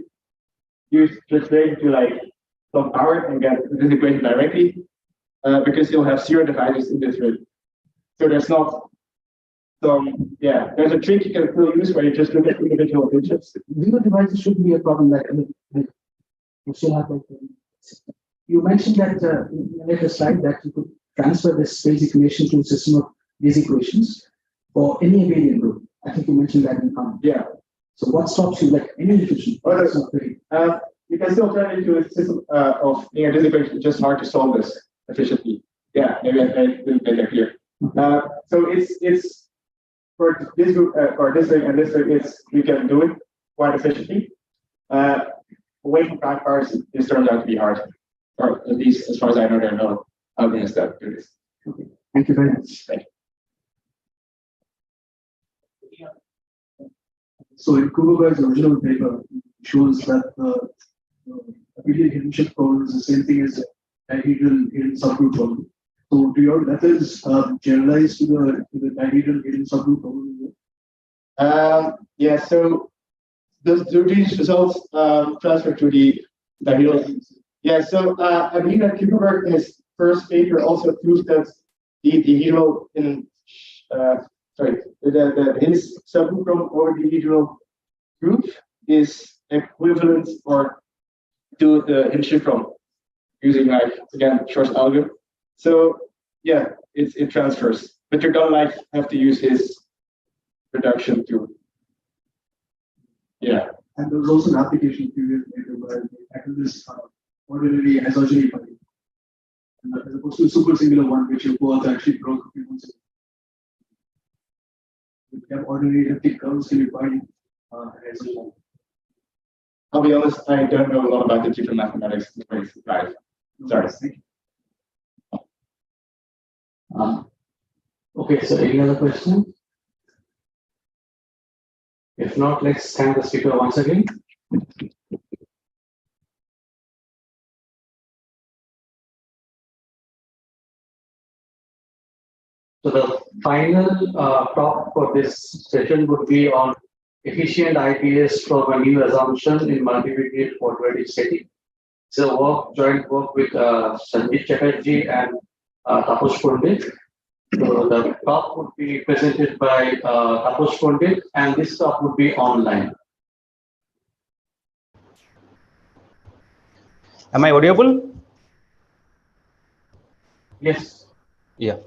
use translation to like some power and get this equation directly because you'll have zero divisors in this grid. So there's not yeah, there's a trick you can still use where you just look at individual digits. Zero devices should be a problem. You still have you mentioned that in the later slide that you could transfer this phase equation to a system of these equations for any abelian group. I think you mentioned that in comment. Yeah. So what stops you, like any equation? You can still turn it into a system of linear equation. It's just hard to solve this efficiently. Yeah, maybe I didn't make that clear. So it's for this group or this thing and this thing, we can do it quite efficiently. Away from prime cars, this turns out to be hard, or at least as far as I know, there are no algorithms that do this. Okay. Thank you very much. Thank you. So in Kubernetes' original paper shows that the abelian hidden shift problem is the same thing as dihedral hidden subgroup problem. So do your methods generalize to the dihedral hidden subgroup problem? Yeah, so do these results transfer to the dihedral? Yeah, so I believe that Kubernetes in his first paper also proves that the dihedral in his subgroup from over the dihedral group is equivalent or to the hidden shift from using again Shor's algorithm. So yeah, it transfers, but you're gonna have to use his reduction to. Yeah. And there was also an application period where they tackled this ordinary isogeny problem, as opposed to a super singular one, which your co-author actually broke a few months ago. If you have ordinary elliptic curves, can you find isogeny? I'll be honest, I don't know a lot about the different mathematics. Right. Sorry. Okay, so any other questions? If not, let's thank the speaker once again. So the final talk for this session would be on efficient IPS from a new assumption in multivariate quadratic setting. It's a joint work with Sanjeev Chatterjee and Taposh Pandit. So the talk would be presented by Taposh Pandit, and this talk would be online. Am I audible? Yes. Yeah.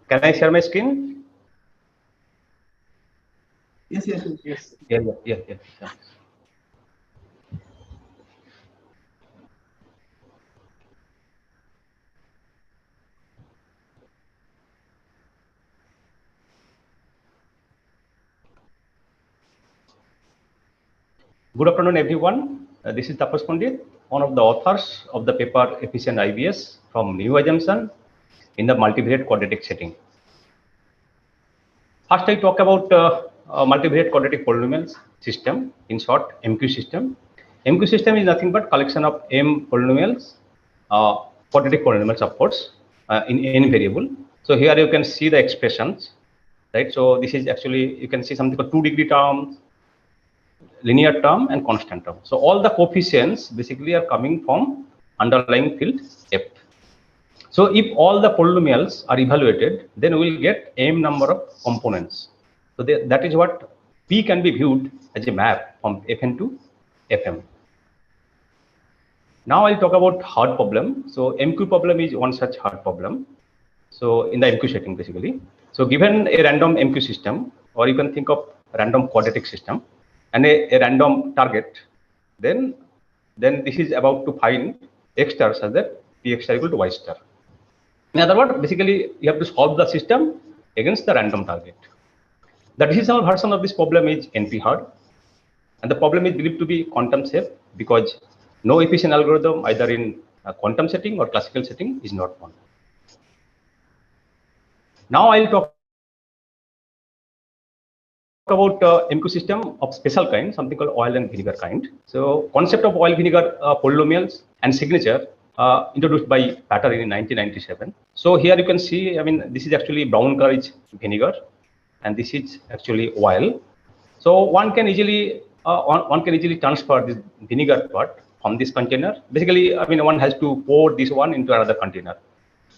Can I share my screen? Yes. Yeah. Good afternoon, everyone. This is Taposh Pandit, one of the authors of the paper Efficient IBS from New Assumption in the multivariate quadratic setting. First, I talk about multivariate quadratic polynomials system, in short, MQ system. MQ system is nothing but collection of M polynomials, quadratic polynomials, of course, in n variable. So here you can see the expressions, right? So this is actually, you can see something called 2-degree terms, linear term, and constant term. So all the coefficients basically are coming from underlying field F. So if all the polynomials are evaluated, then we will get m number of components. So that is what P can be viewed as a map from Fn to Fm. Now I'll talk about hard problem. So MQ problem is one such hard problem. So in the MQ setting, basically. So given a random MQ system, or you can think of random quadratic system, and a random target, then this is about to find x star such that Px star equal to y star. In other words, basically you have to solve the system against the random target. The decisional version of this problem is NP hard, and the problem is believed to be quantum safe because no efficient algorithm either in a quantum setting or classical setting is not one. Now I'll talk about MQ system of special kind, something called oil and vinegar kind. So concept of oil vinegar polynomials and signature introduced by Patter in 1997. So here you can see, I mean, this is actually brown color is vinegar, and this is actually oil. So one can easily transfer this vinegar part from this container. Basically, I mean, one has to pour this one into another container.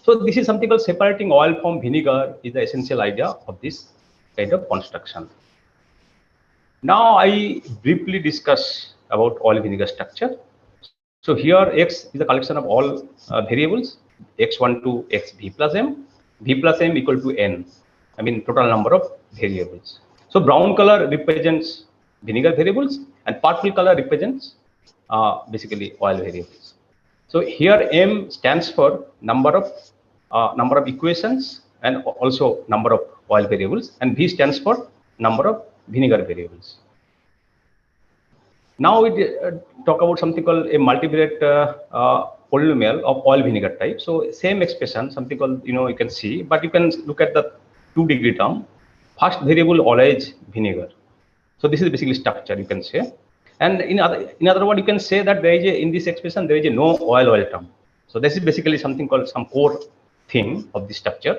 So this is something called separating oil from vinegar is the essential idea of this kind of construction. Now I briefly discuss about oil vinegar structure. So here X is a collection of all variables, X1 to XV plus M, V plus M equal to N. I mean total number of variables. So brown color represents vinegar variables and purple color represents basically oil variables. So here M stands for number of equations and also number of oil variables, and V stands for number of vinegar variables. Now we talk about something called a multivariate polynomial of oil vinegar type. So same expression, something called, you can see, but you can look at the 2-degree term. First variable always vinegar. So this is basically structure, you can say. And in other words, you can say that there is in this expression there is a no oil term. So this is basically something called some core thing of the structure.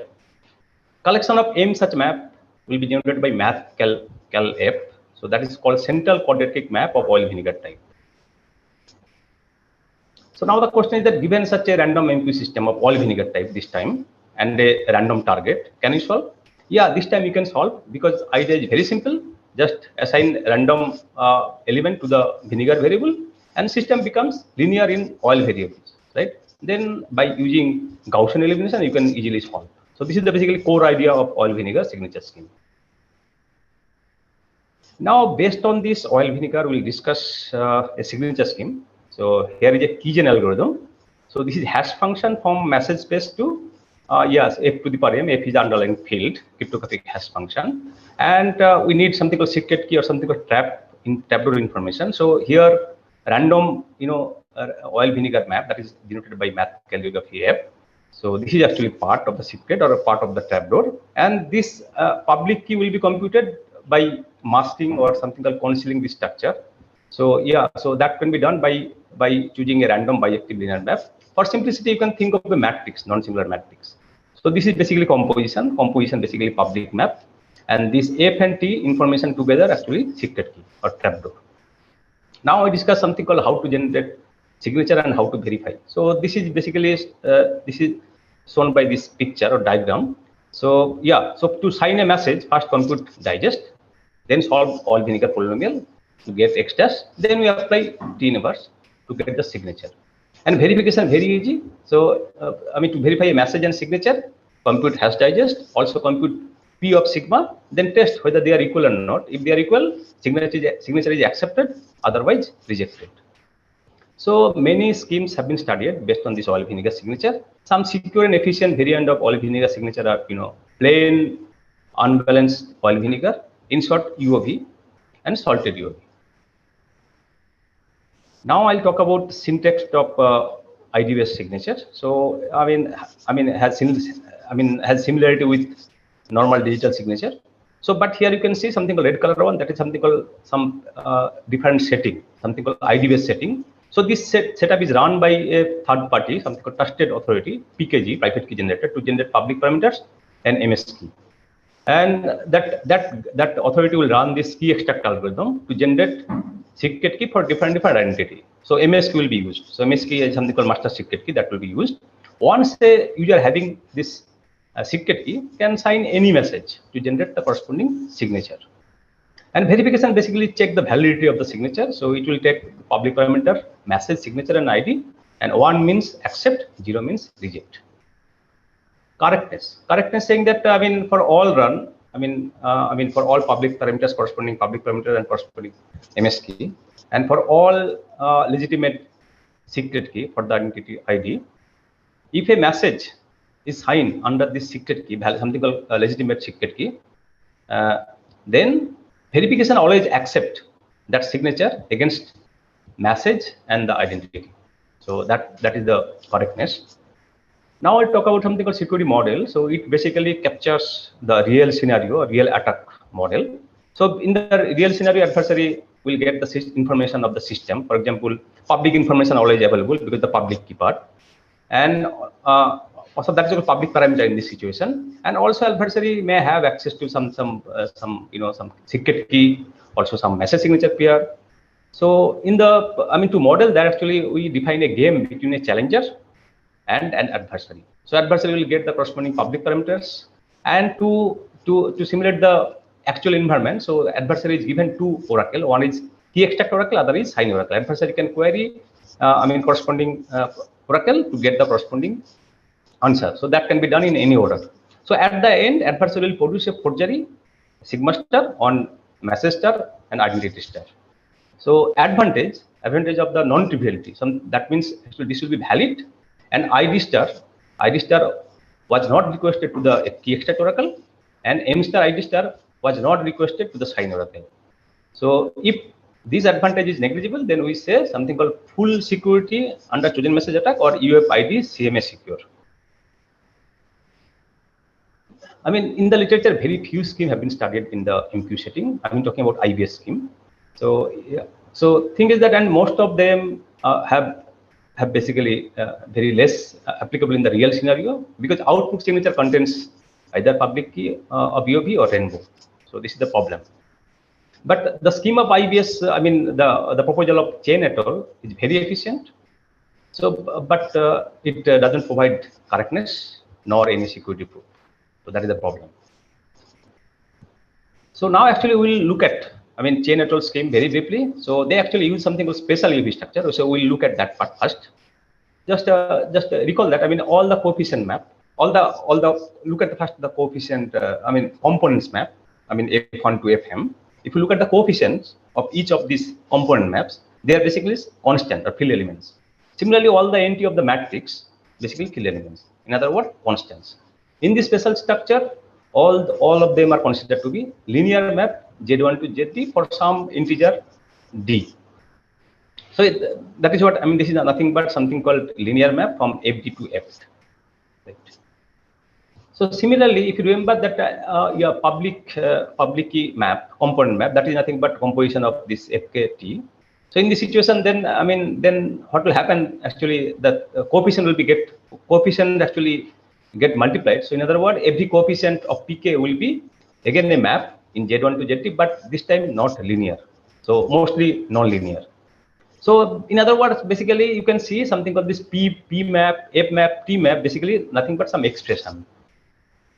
Collection of M such map will be generated by math cal F. So that is called central quadratic map of oil vinegar type. So now the question is that given such a random MQ system of oil vinegar type this time and a random target, can you solve? Yeah, this time you can solve because idea is very simple. Just assign random element to the vinegar variable and system becomes linear in oil variables, right? Then by using Gaussian elimination, you can easily solve. So this is the basically core idea of oil vinegar signature scheme. Now, based on this oil vinegar, we'll discuss a signature scheme. So here is a keygen algorithm. So this is hash function from message space to yes, F to the power M. F is the underlying field, cryptographic hash function, and we need something called secret key or something called trapdoor information. So here, random, oil vinegar map that is denoted by math calligraphy F. So this is actually part of the secret or a part of the trapdoor, and this public key will be computed by masking or something called concealing the structure. So yeah, so that can be done by choosing a random bijective linear map. For simplicity, you can think of a matrix, non-singular matrix. So this is basically composition basically public map, and this F and T information together actually secret key or trapdoor. Now I discuss something called how to generate signature and how to verify. So this is basically this is shown by this picture or diagram. So yeah, so to sign a message, first compute digest, then solve oil vinegar polynomial to get X dash, then we apply T inverse to get the signature. And verification very easy. So to verify a message and signature, compute hash digest, also compute P of sigma, then test whether they are equal or not. If they are equal, signature is accepted, otherwise rejected. So many schemes have been studied based on this oil vinegar signature. Some secure and efficient variant of oil vinegar signature are, plain unbalanced oil vinegar, in short UOV, and salted UOV. Now I'll talk about syntax of ID-based signature. So has similarity with normal digital signature. So but here you can see something called red color one, that is something called some different setting, something called ID-based setting. So this setup is run by a third party, something called trusted authority, PKG, private key generator, to generate public parameters and MS key. And that authority will run this key extract algorithm to generate secret key for different identity. So MS key will be used. So MS key is something called master secret key that will be used. Once a user having this secret key can sign any message to generate the corresponding signature. And verification basically check the validity of the signature. So it will take public parameter, message, signature, and ID. And 1 means accept, 0 means reject. Correctness saying that for all run, for all public parameters, corresponding public parameter and corresponding MS key, and for all legitimate secret key for the identity ID, if a message is signed under this secret key, something called legitimate secret key, then verification always accept that signature against message and the identity. So that is the correctness. Now I'll talk about something called security model. So it basically captures the real scenario or real attack model. So in the real scenario, adversary will get the information of the system. For example, public information always available because the public key part, and also that is a public parameter in this situation. And also adversary may have access to some secret key, also some message signature pair. So in the to model that, actually we define a game between a challenger and an adversary. So adversary will get the corresponding public parameters, and to simulate the actual environment. So the adversary is given two oracle. One is key extract oracle, other is sign oracle. Adversary can query, corresponding oracle to get the corresponding answer. So that can be done in any order. So at the end, adversary will produce a forgery sigma star on message star and identity star. So advantage of the non-triviality. That means actually this will be valid, and ID star was not requested to the key extract oracle, and M star ID star was not requested to the sign oracle. So if this advantage is negligible, then we say something called full security under chosen message attack or UFID CMA secure. I mean, in the literature, very few schemes have been studied in the MQ setting. I've been talking about IBS scheme. So, yeah. So, thing is that, and most of them have basically very less applicable in the real scenario, because output signature contains either public key of EOB or rainbow. So, this is the problem. But the scheme of IBS, I mean, the proposal of Chen et al. Is very efficient. So, but it doesn't provide correctness nor any security proof. So that is the problem. So now actually we'll look at, I mean, Chen et al. Scheme very briefly. So they actually use something called special UV structure. So we'll look at that part first. Just recall that, I mean, all the coefficient map, all the look at the first the coefficient, components map, I mean F1 to Fm. If you look at the coefficients of each of these component maps, they are basically constant or field elements. Similarly, all the NT of the matrix basically field elements. In other words, constants. In this special structure, all of them are considered to be linear map Z1 to ZD for some integer D. So that is what, I mean, this is nothing but something called linear map from FD to F. Right. So similarly, if you remember that your public key map, component map, that is nothing but composition of this FKT. So in this situation, then, I mean, then what will happen actually, that coefficient will be get multiplied. So in other words, every coefficient of PK will be again a map in Z1 to ZT, but this time not linear. So mostly non-linear. So in other words, basically you can see something called this P map, F map, T map, basically nothing but some expression.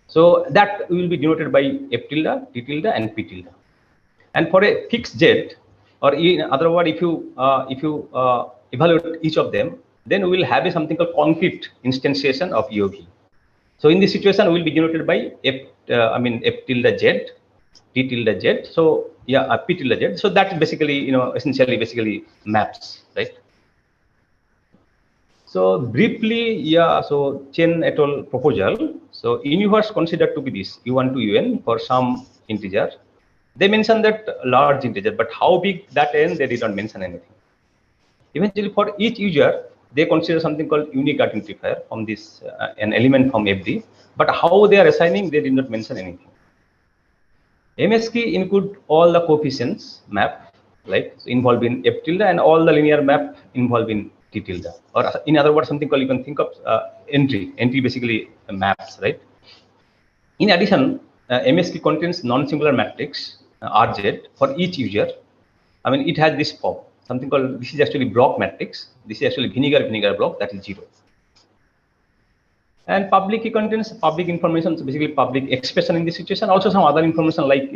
So that will be denoted by F tilde, T tilde, and P tilde. And for a fixed Z, or in other words, if you evaluate each of them, then we will have something called concrete instantiation of EOV. So in this situation, we will be denoted by F tilde Z, T tilde Z. So yeah, P tilde Z. So that basically, essentially maps, right? So briefly, yeah. So Chen et al. Proposal. So universe considered to be this U1 to UN for some integer. They mentioned that large integer, but how big that n, they did not mention anything. Eventually, for each user, they consider something called unique identifier from this an element from FD, but how they are assigning, they did not mention anything. MS key include all the coefficients map, like involved in F tilde, and all the linear map involved in T tilde, or in other words, something called, you can think of entry basically maps, right? In addition, MS key contains non-singular matrix RZ for each user. I mean, it has this form, something called, this is actually block matrix. This is actually vinegar block, that is 0. And public key contains public information, so basically public expression in this situation. Also some other information like,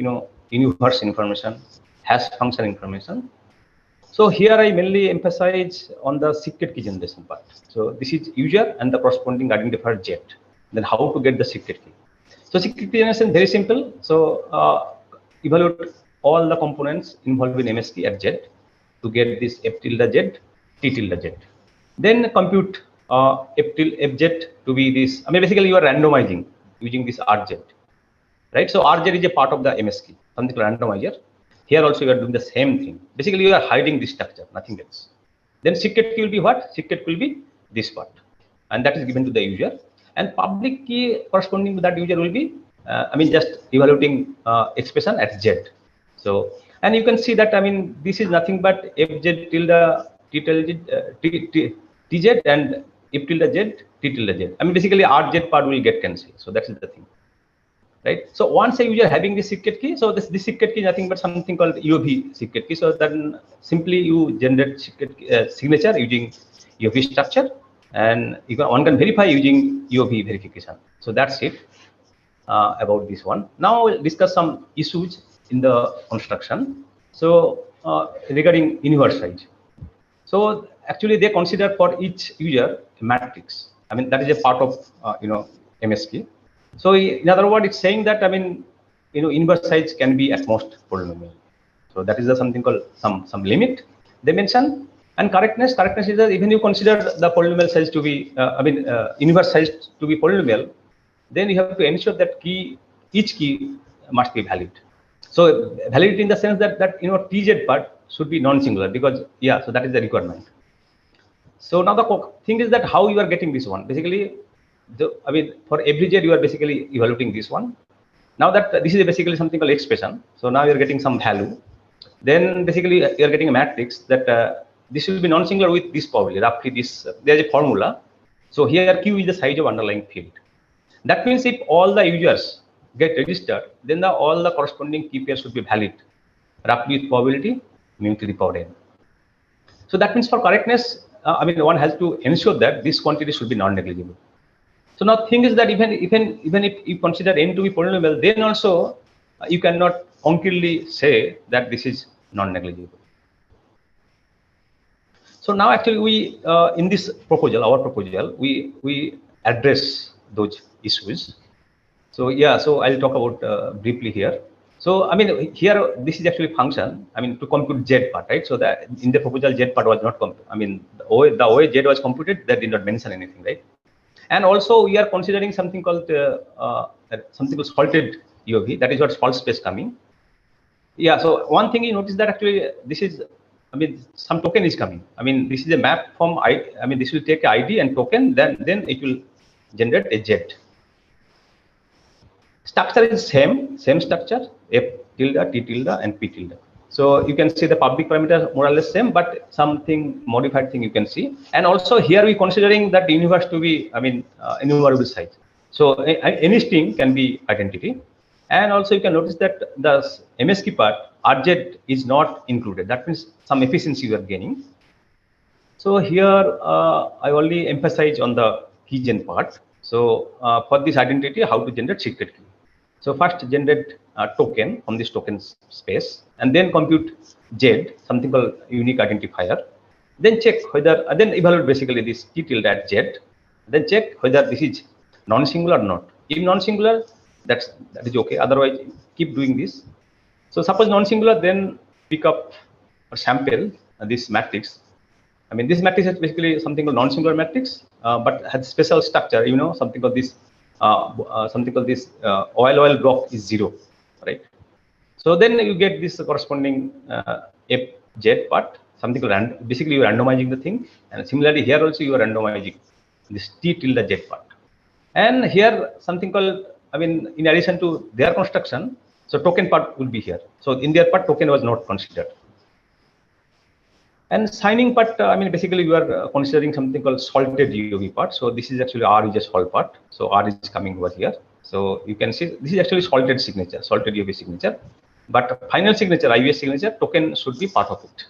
universe information, hash function information. So here I mainly emphasize on the secret key generation part. So this is user and the corresponding identifier Z. Then how to get the secret key? So secret key generation, very simple. So evaluate all the components involved in MS key at Z to get this F tilde Z, T tilde Z. Then compute FZ to be this. I mean, basically you are randomizing using this RZ, right? So RZ is a part of the MS key, something like randomizer. Here also you are doing the same thing. Basically you are hiding this structure, nothing else. Then secret key will be what? Secret will be this part, and that is given to the user. And public key corresponding to that user will be, just evaluating expression at Z. So, and you can see that, I mean, this is nothing but FZ tilde, T tilde, TZ, and F tilde Z, T tilde Z. I mean, basically RZ part will get cancelled. So that is the thing, right? So once a user having this secret key, so this secret key is nothing but something called EOV secret key. So then simply you generate secret signature using EOV structure, and one can verify using EOV verification. So that's it. about this one. Now we'll discuss some issues in the construction. So regarding universe size. So actually they consider for each user a matrix. I mean, that is a part of MSK. So in other words, it's saying that, I mean, universe size can be at most polynomial. So that is something called some limit they mention. And correctness is that even you consider the polynomial size to be, universe size to be polynomial, then you have to ensure that each key must be valid. So validity in the sense that TZ part should be non-singular, because so that is the requirement. So now the thing is that how you are getting this one. Basically, for every Z you are basically evaluating this one. Now that this is basically something called expression. So now you are getting some value. Then basically you are getting a matrix that this will be non-singular with this probability. Roughly this, there is a formula. So here Q is the size of underlying field. That means if all the users get registered, then all the corresponding key pairs should be valid, roughly with probability mu to the power n. So that means for correctness, one has to ensure that this quantity should be non-negligible. So now thing is that even if you consider n to be polynomial, then also you cannot concretely say that this is non-negligible. So now actually we in this proposal, our proposal, we address those issues. So so I'll talk about briefly here. So here this is actually function. To compute Z part, right? So that in the proposal Z part was not the way Z was computed, that did not mention anything, right? And also we are considering something called salted UOV. That is what false space coming. So one thing you notice that actually this is, some token is coming. This is a map from this will take ID and token, then it will generate a Z. Structure is same structure, F tilde, T tilde, and P tilde. So you can see the public parameter more or less same, but something modified thing you can see. And also here we considering that the universe to be, enumerable size. So any string can be identity. And also you can notice that the MSK part, RZ is not included. That means some efficiency you are gaining. So here I only emphasize on the keygen part. So for this identity, how to generate secret key. So first generate a token from this token space, and then compute Z, something called unique identifier. Then check whether, then evaluate basically this T tilde at Z. Then check whether this is non-singular or not. If non-singular, that is okay. Otherwise, keep doing this. So suppose non-singular, then pick up or sample this matrix. This matrix is basically something called non-singular matrix, but has special structure. Something called this. Oil block is 0, right? So then you get this corresponding FZ part, something called basically you are randomizing the thing, and similarly here also you are randomizing this T tilde Z part. And here something called, in addition to their construction, so token part will be here. So in their part, token was not considered. And signing part, basically you are considering something called salted UV part. So this is actually R is a salt part. So R is coming over here. So you can see this is actually salted signature, salted UV signature. But final signature, IVS signature, token should be part of it.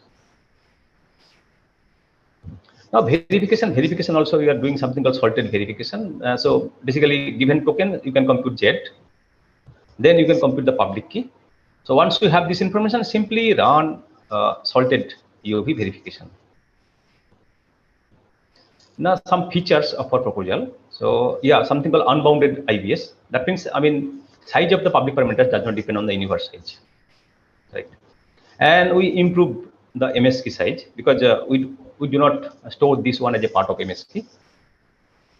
Now verification also we are doing something called salted verification. So basically given token, you can compute Z. Then you can compute the public key. So once you have this information, simply run salted UOV verification. Now some features of our proposal. So something called unbounded IVS. That means size of the public parameters does not depend on the universe size, right? And we improve the MSK size because we do not store this one as a part of MSK.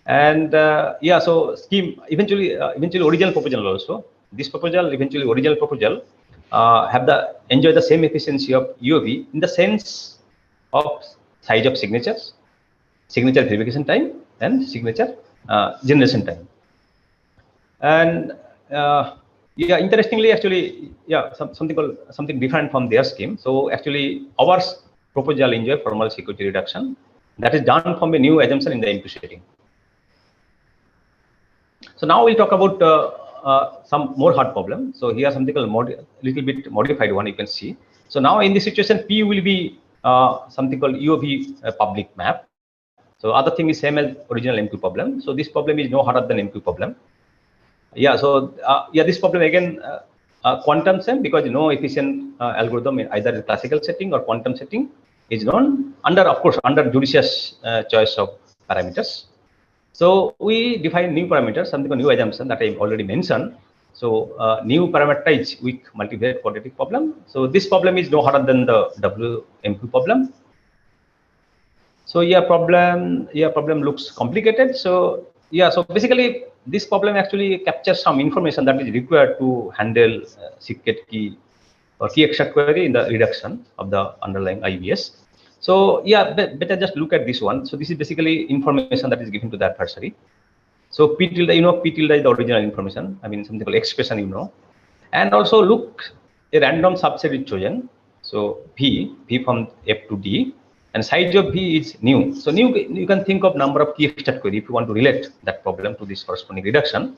And so scheme eventually original proposal also. This proposal eventually original proposal enjoy the same efficiency of UOV in the sense of size of signatures, signature verification time, and signature generation time. And interestingly, actually, something different from their scheme. So actually, our proposal enjoy formal security reduction that is done from a new assumption in the input setting. So now we'll talk about some more hard problem. So here something called little bit modified one you can see. So now in this situation, P will be something called UOV public map. So other thing is same as original MQ problem. So this problem is no harder than MQ problem. Yeah, so this problem again, quantum same, because no efficient algorithm in either the classical setting or quantum setting is known under, of course, under judicious choice of parameters. So we define new parameters, something called new assumption that I already mentioned. So new parameterized weak multivariate quadratic problem. So this problem is no harder than the WMQ problem. So problem looks complicated. So so basically this problem actually captures some information that is required to handle secret key or key extract query in the reduction of the underlying IBS. So better just look at this one. So this is basically information that is given to the adversary. So P tilde, P tilde is the original information. I mean, something called expression, and also look, a random subset is chosen. So V from F to D, and size of V is new. So new, you can think of number of key extract query if you want to relate that problem to this corresponding reduction.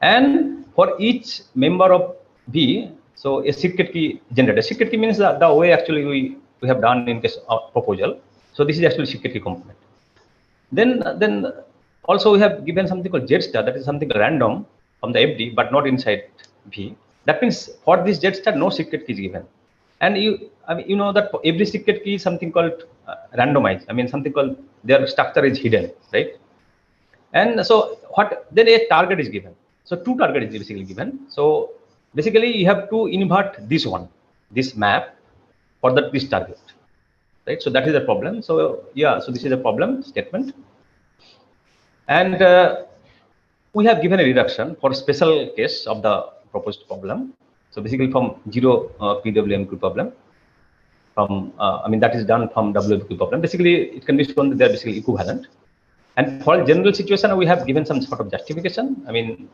And for each member of V, so a secret key generated. Secret key means the way actually we have done in case of proposal. So this is actually secret key component. Then also we have given something called Z star, that is something random from the FD, but not inside V. That means for this Z star, no secret key is given. And you know that for every secret key is something called randomized. I mean, something called their structure is hidden, right? And so then a target is given. So two target is basically given. So basically you have to invert this map for this target, right? So that is the problem. So so this is a problem statement. And we have given a reduction for a special case of the proposed problem. So basically from 0 PWMQ problem, that is done from WMQ problem. Basically, it can be shown that they are basically equivalent. And for general situation, we have given some sort of justification. In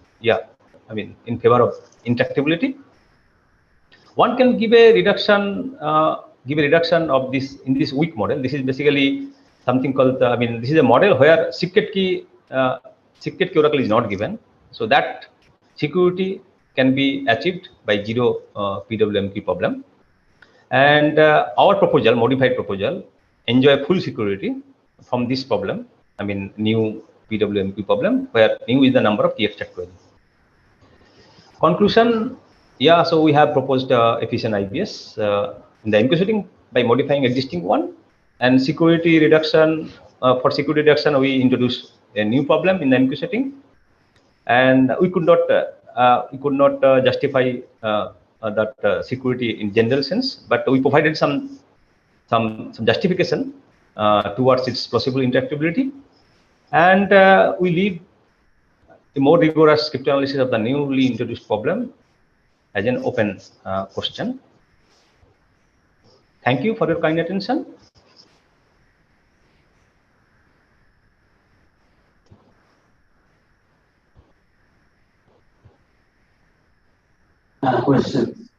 favor of interactability. One can give a reduction, of this in this weak model. This is basically something called, this is a model where secret key oracle is not given. So that security can be achieved by 0 PWMQ problem. And our proposal, modified proposal, enjoy full security from this problem. New PWMQ problem, where new is the number of key extract query. Conclusion, so we have proposed efficient IBS in the MQ setting by modifying existing one, and security reduction. For security reduction, we introduced a new problem in the MQ setting, and we could not justify that security in general sense, but we provided some justification towards its possible interactability, and we leave a more rigorous cryptanalysis of the newly introduced problem as an open question. Thank you for your kind attention. Questions?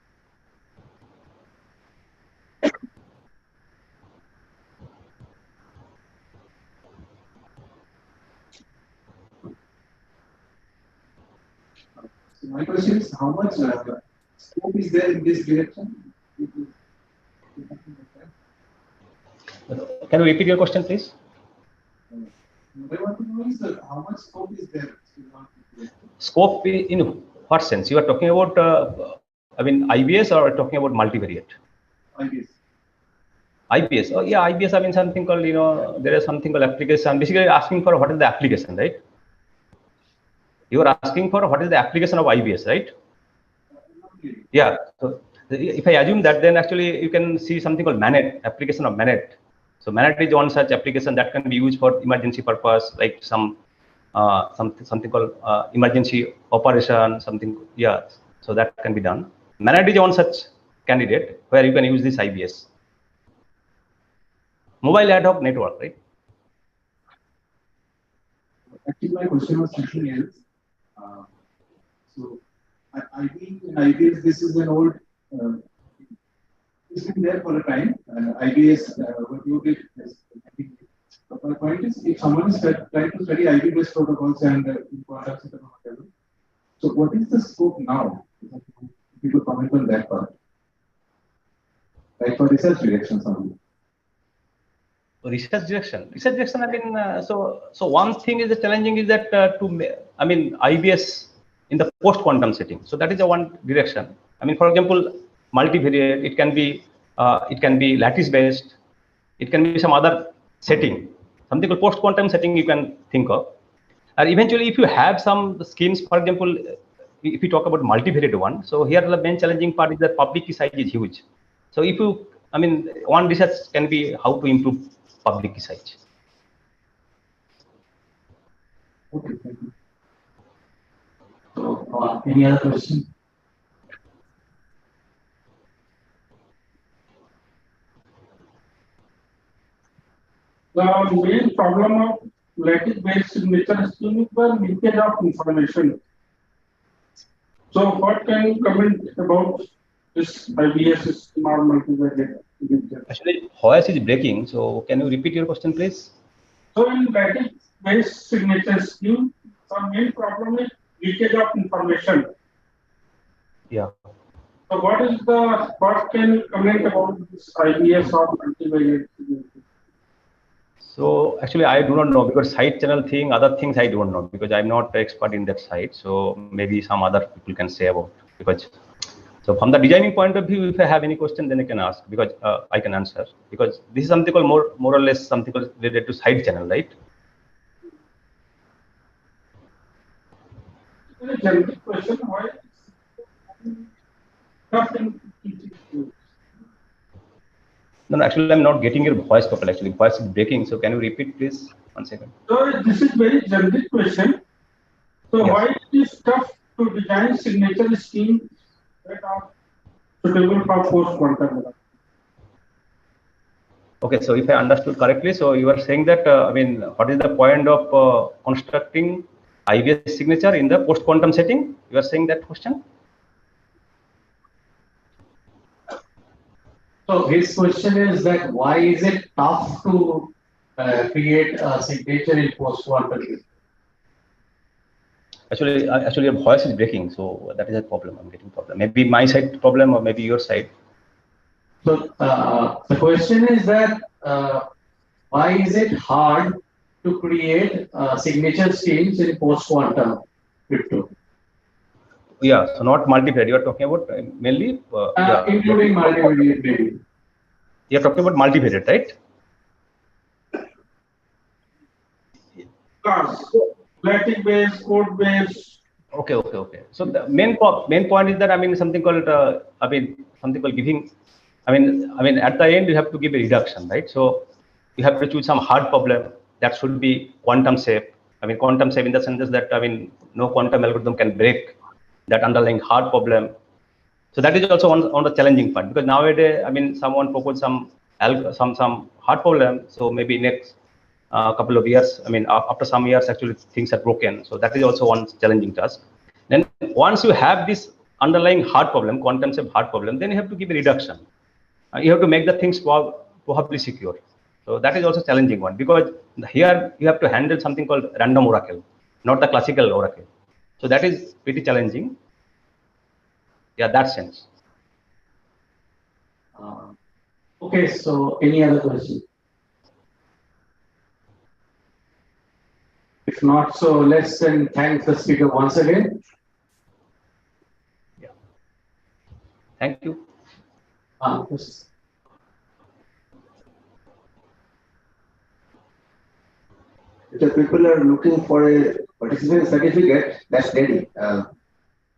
So my question is, how much scope is there in this direction? Can you repeat your question, please? What I want to know is how much scope is there? Scope in what sense? You are talking about, IBS, or talking about multivariate? IBS. IBS. Oh, yeah, IBS. Something called, there is something called application. Basically, asking for what is the application, right? You are asking for what is the application of IBS, right? Yeah. So if I assume that, then actually you can see something called MANET, application of MANET. So MANET is one such application that can be used for emergency purpose, like something called emergency operation, something. Yeah. So that can be done. MANET is one such candidate where you can use this IBS. Mobile ad hoc network, right? Actually, my question was something else. So I think in IBS, this is an old, it's been there for a time. IBS, what you did, but my point is, if someone is trying to study IB-based protocols and quantum system or whatever, so what is the scope now? If you could comment on that part, like for research directions only. Research direction. So one thing is the challenging is that IBS in the post-quantum setting. So that is the one direction. I mean, for example, multivariate, it can be lattice-based, it can be some other setting, something called post-quantum setting you can think of. And eventually, if you have some schemes, for example, if we talk about multivariate one, so here the main challenging part is that public key size is huge. So if you, I mean, one research can be how to improve public key size. Okay, thank you. So, any other question? The main problem of lattice-based signature scheme is the leakage of information. So, what can you comment about this IBS system or multivariate signature? Actually, voice is breaking. So can you repeat your question, please? So, in lattice-based signature scheme, the main problem is leakage of information. Yeah. So, what can you comment about this IBS or multivariate signature? So actually, I do not know because side channel thing, other things I don't know because I'm not expert in that side. So maybe some other people can say about because. So from the designing point of view, if I have any question, then I can ask because I can answer because this is something called more or less something called related to side channel, right? General question: why? No, actually, I'm not getting your voice properly. Actually, voice is breaking. So can you repeat, please? 1 second. So this is very generic question. So Yes. why it is tough to design signature schemes that are suitable for post-quantum? Okay, so if I understood correctly, so you are saying that I mean, what is the point of constructing IBS signature in the post-quantum setting? You are saying that question? So his question is that why is it tough to create a signature in post-quantum? Actually, your voice is breaking, so that is a problem. I'm getting problem. Maybe my side problem, or maybe your side. So the question is that why is it hard to create signature schemes in post-quantum crypto? Yeah, so not multivariate. You are talking about mainly, yeah, including multivariate maybe. You are talking about multivariate, right? Lattice-based, code-based. Okay. So the main point is that I mean something called giving. I mean at the end you have to give a reduction, right? So you have to choose some hard problem that should be quantum safe. I mean quantum safe in the sense that I mean no quantum algorithm can break that underlying hard problem. So that is also on the challenging part because nowadays I mean someone proposed some hard problem. So maybe next couple of years, I mean after some years actually things are broken. So that is also one challenging task. Then once you have this underlying hard problem, quantum safe hard problem, then you have to give a reduction. You have to make the things probably secure. So that is also challenging one because here you have to handle something called random oracle, not the classical oracle. So that is pretty challenging. Yeah, that sense. Okay, so any other question? If not, so let's then thank the speaker once again. Yeah. Thank you. Yes. If the people are looking for a participant certificate, that's ready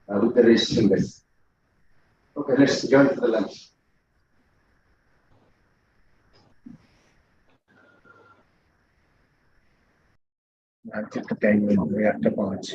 with the registration list. Okay, let's join for the lunch. Until the time we have to watch.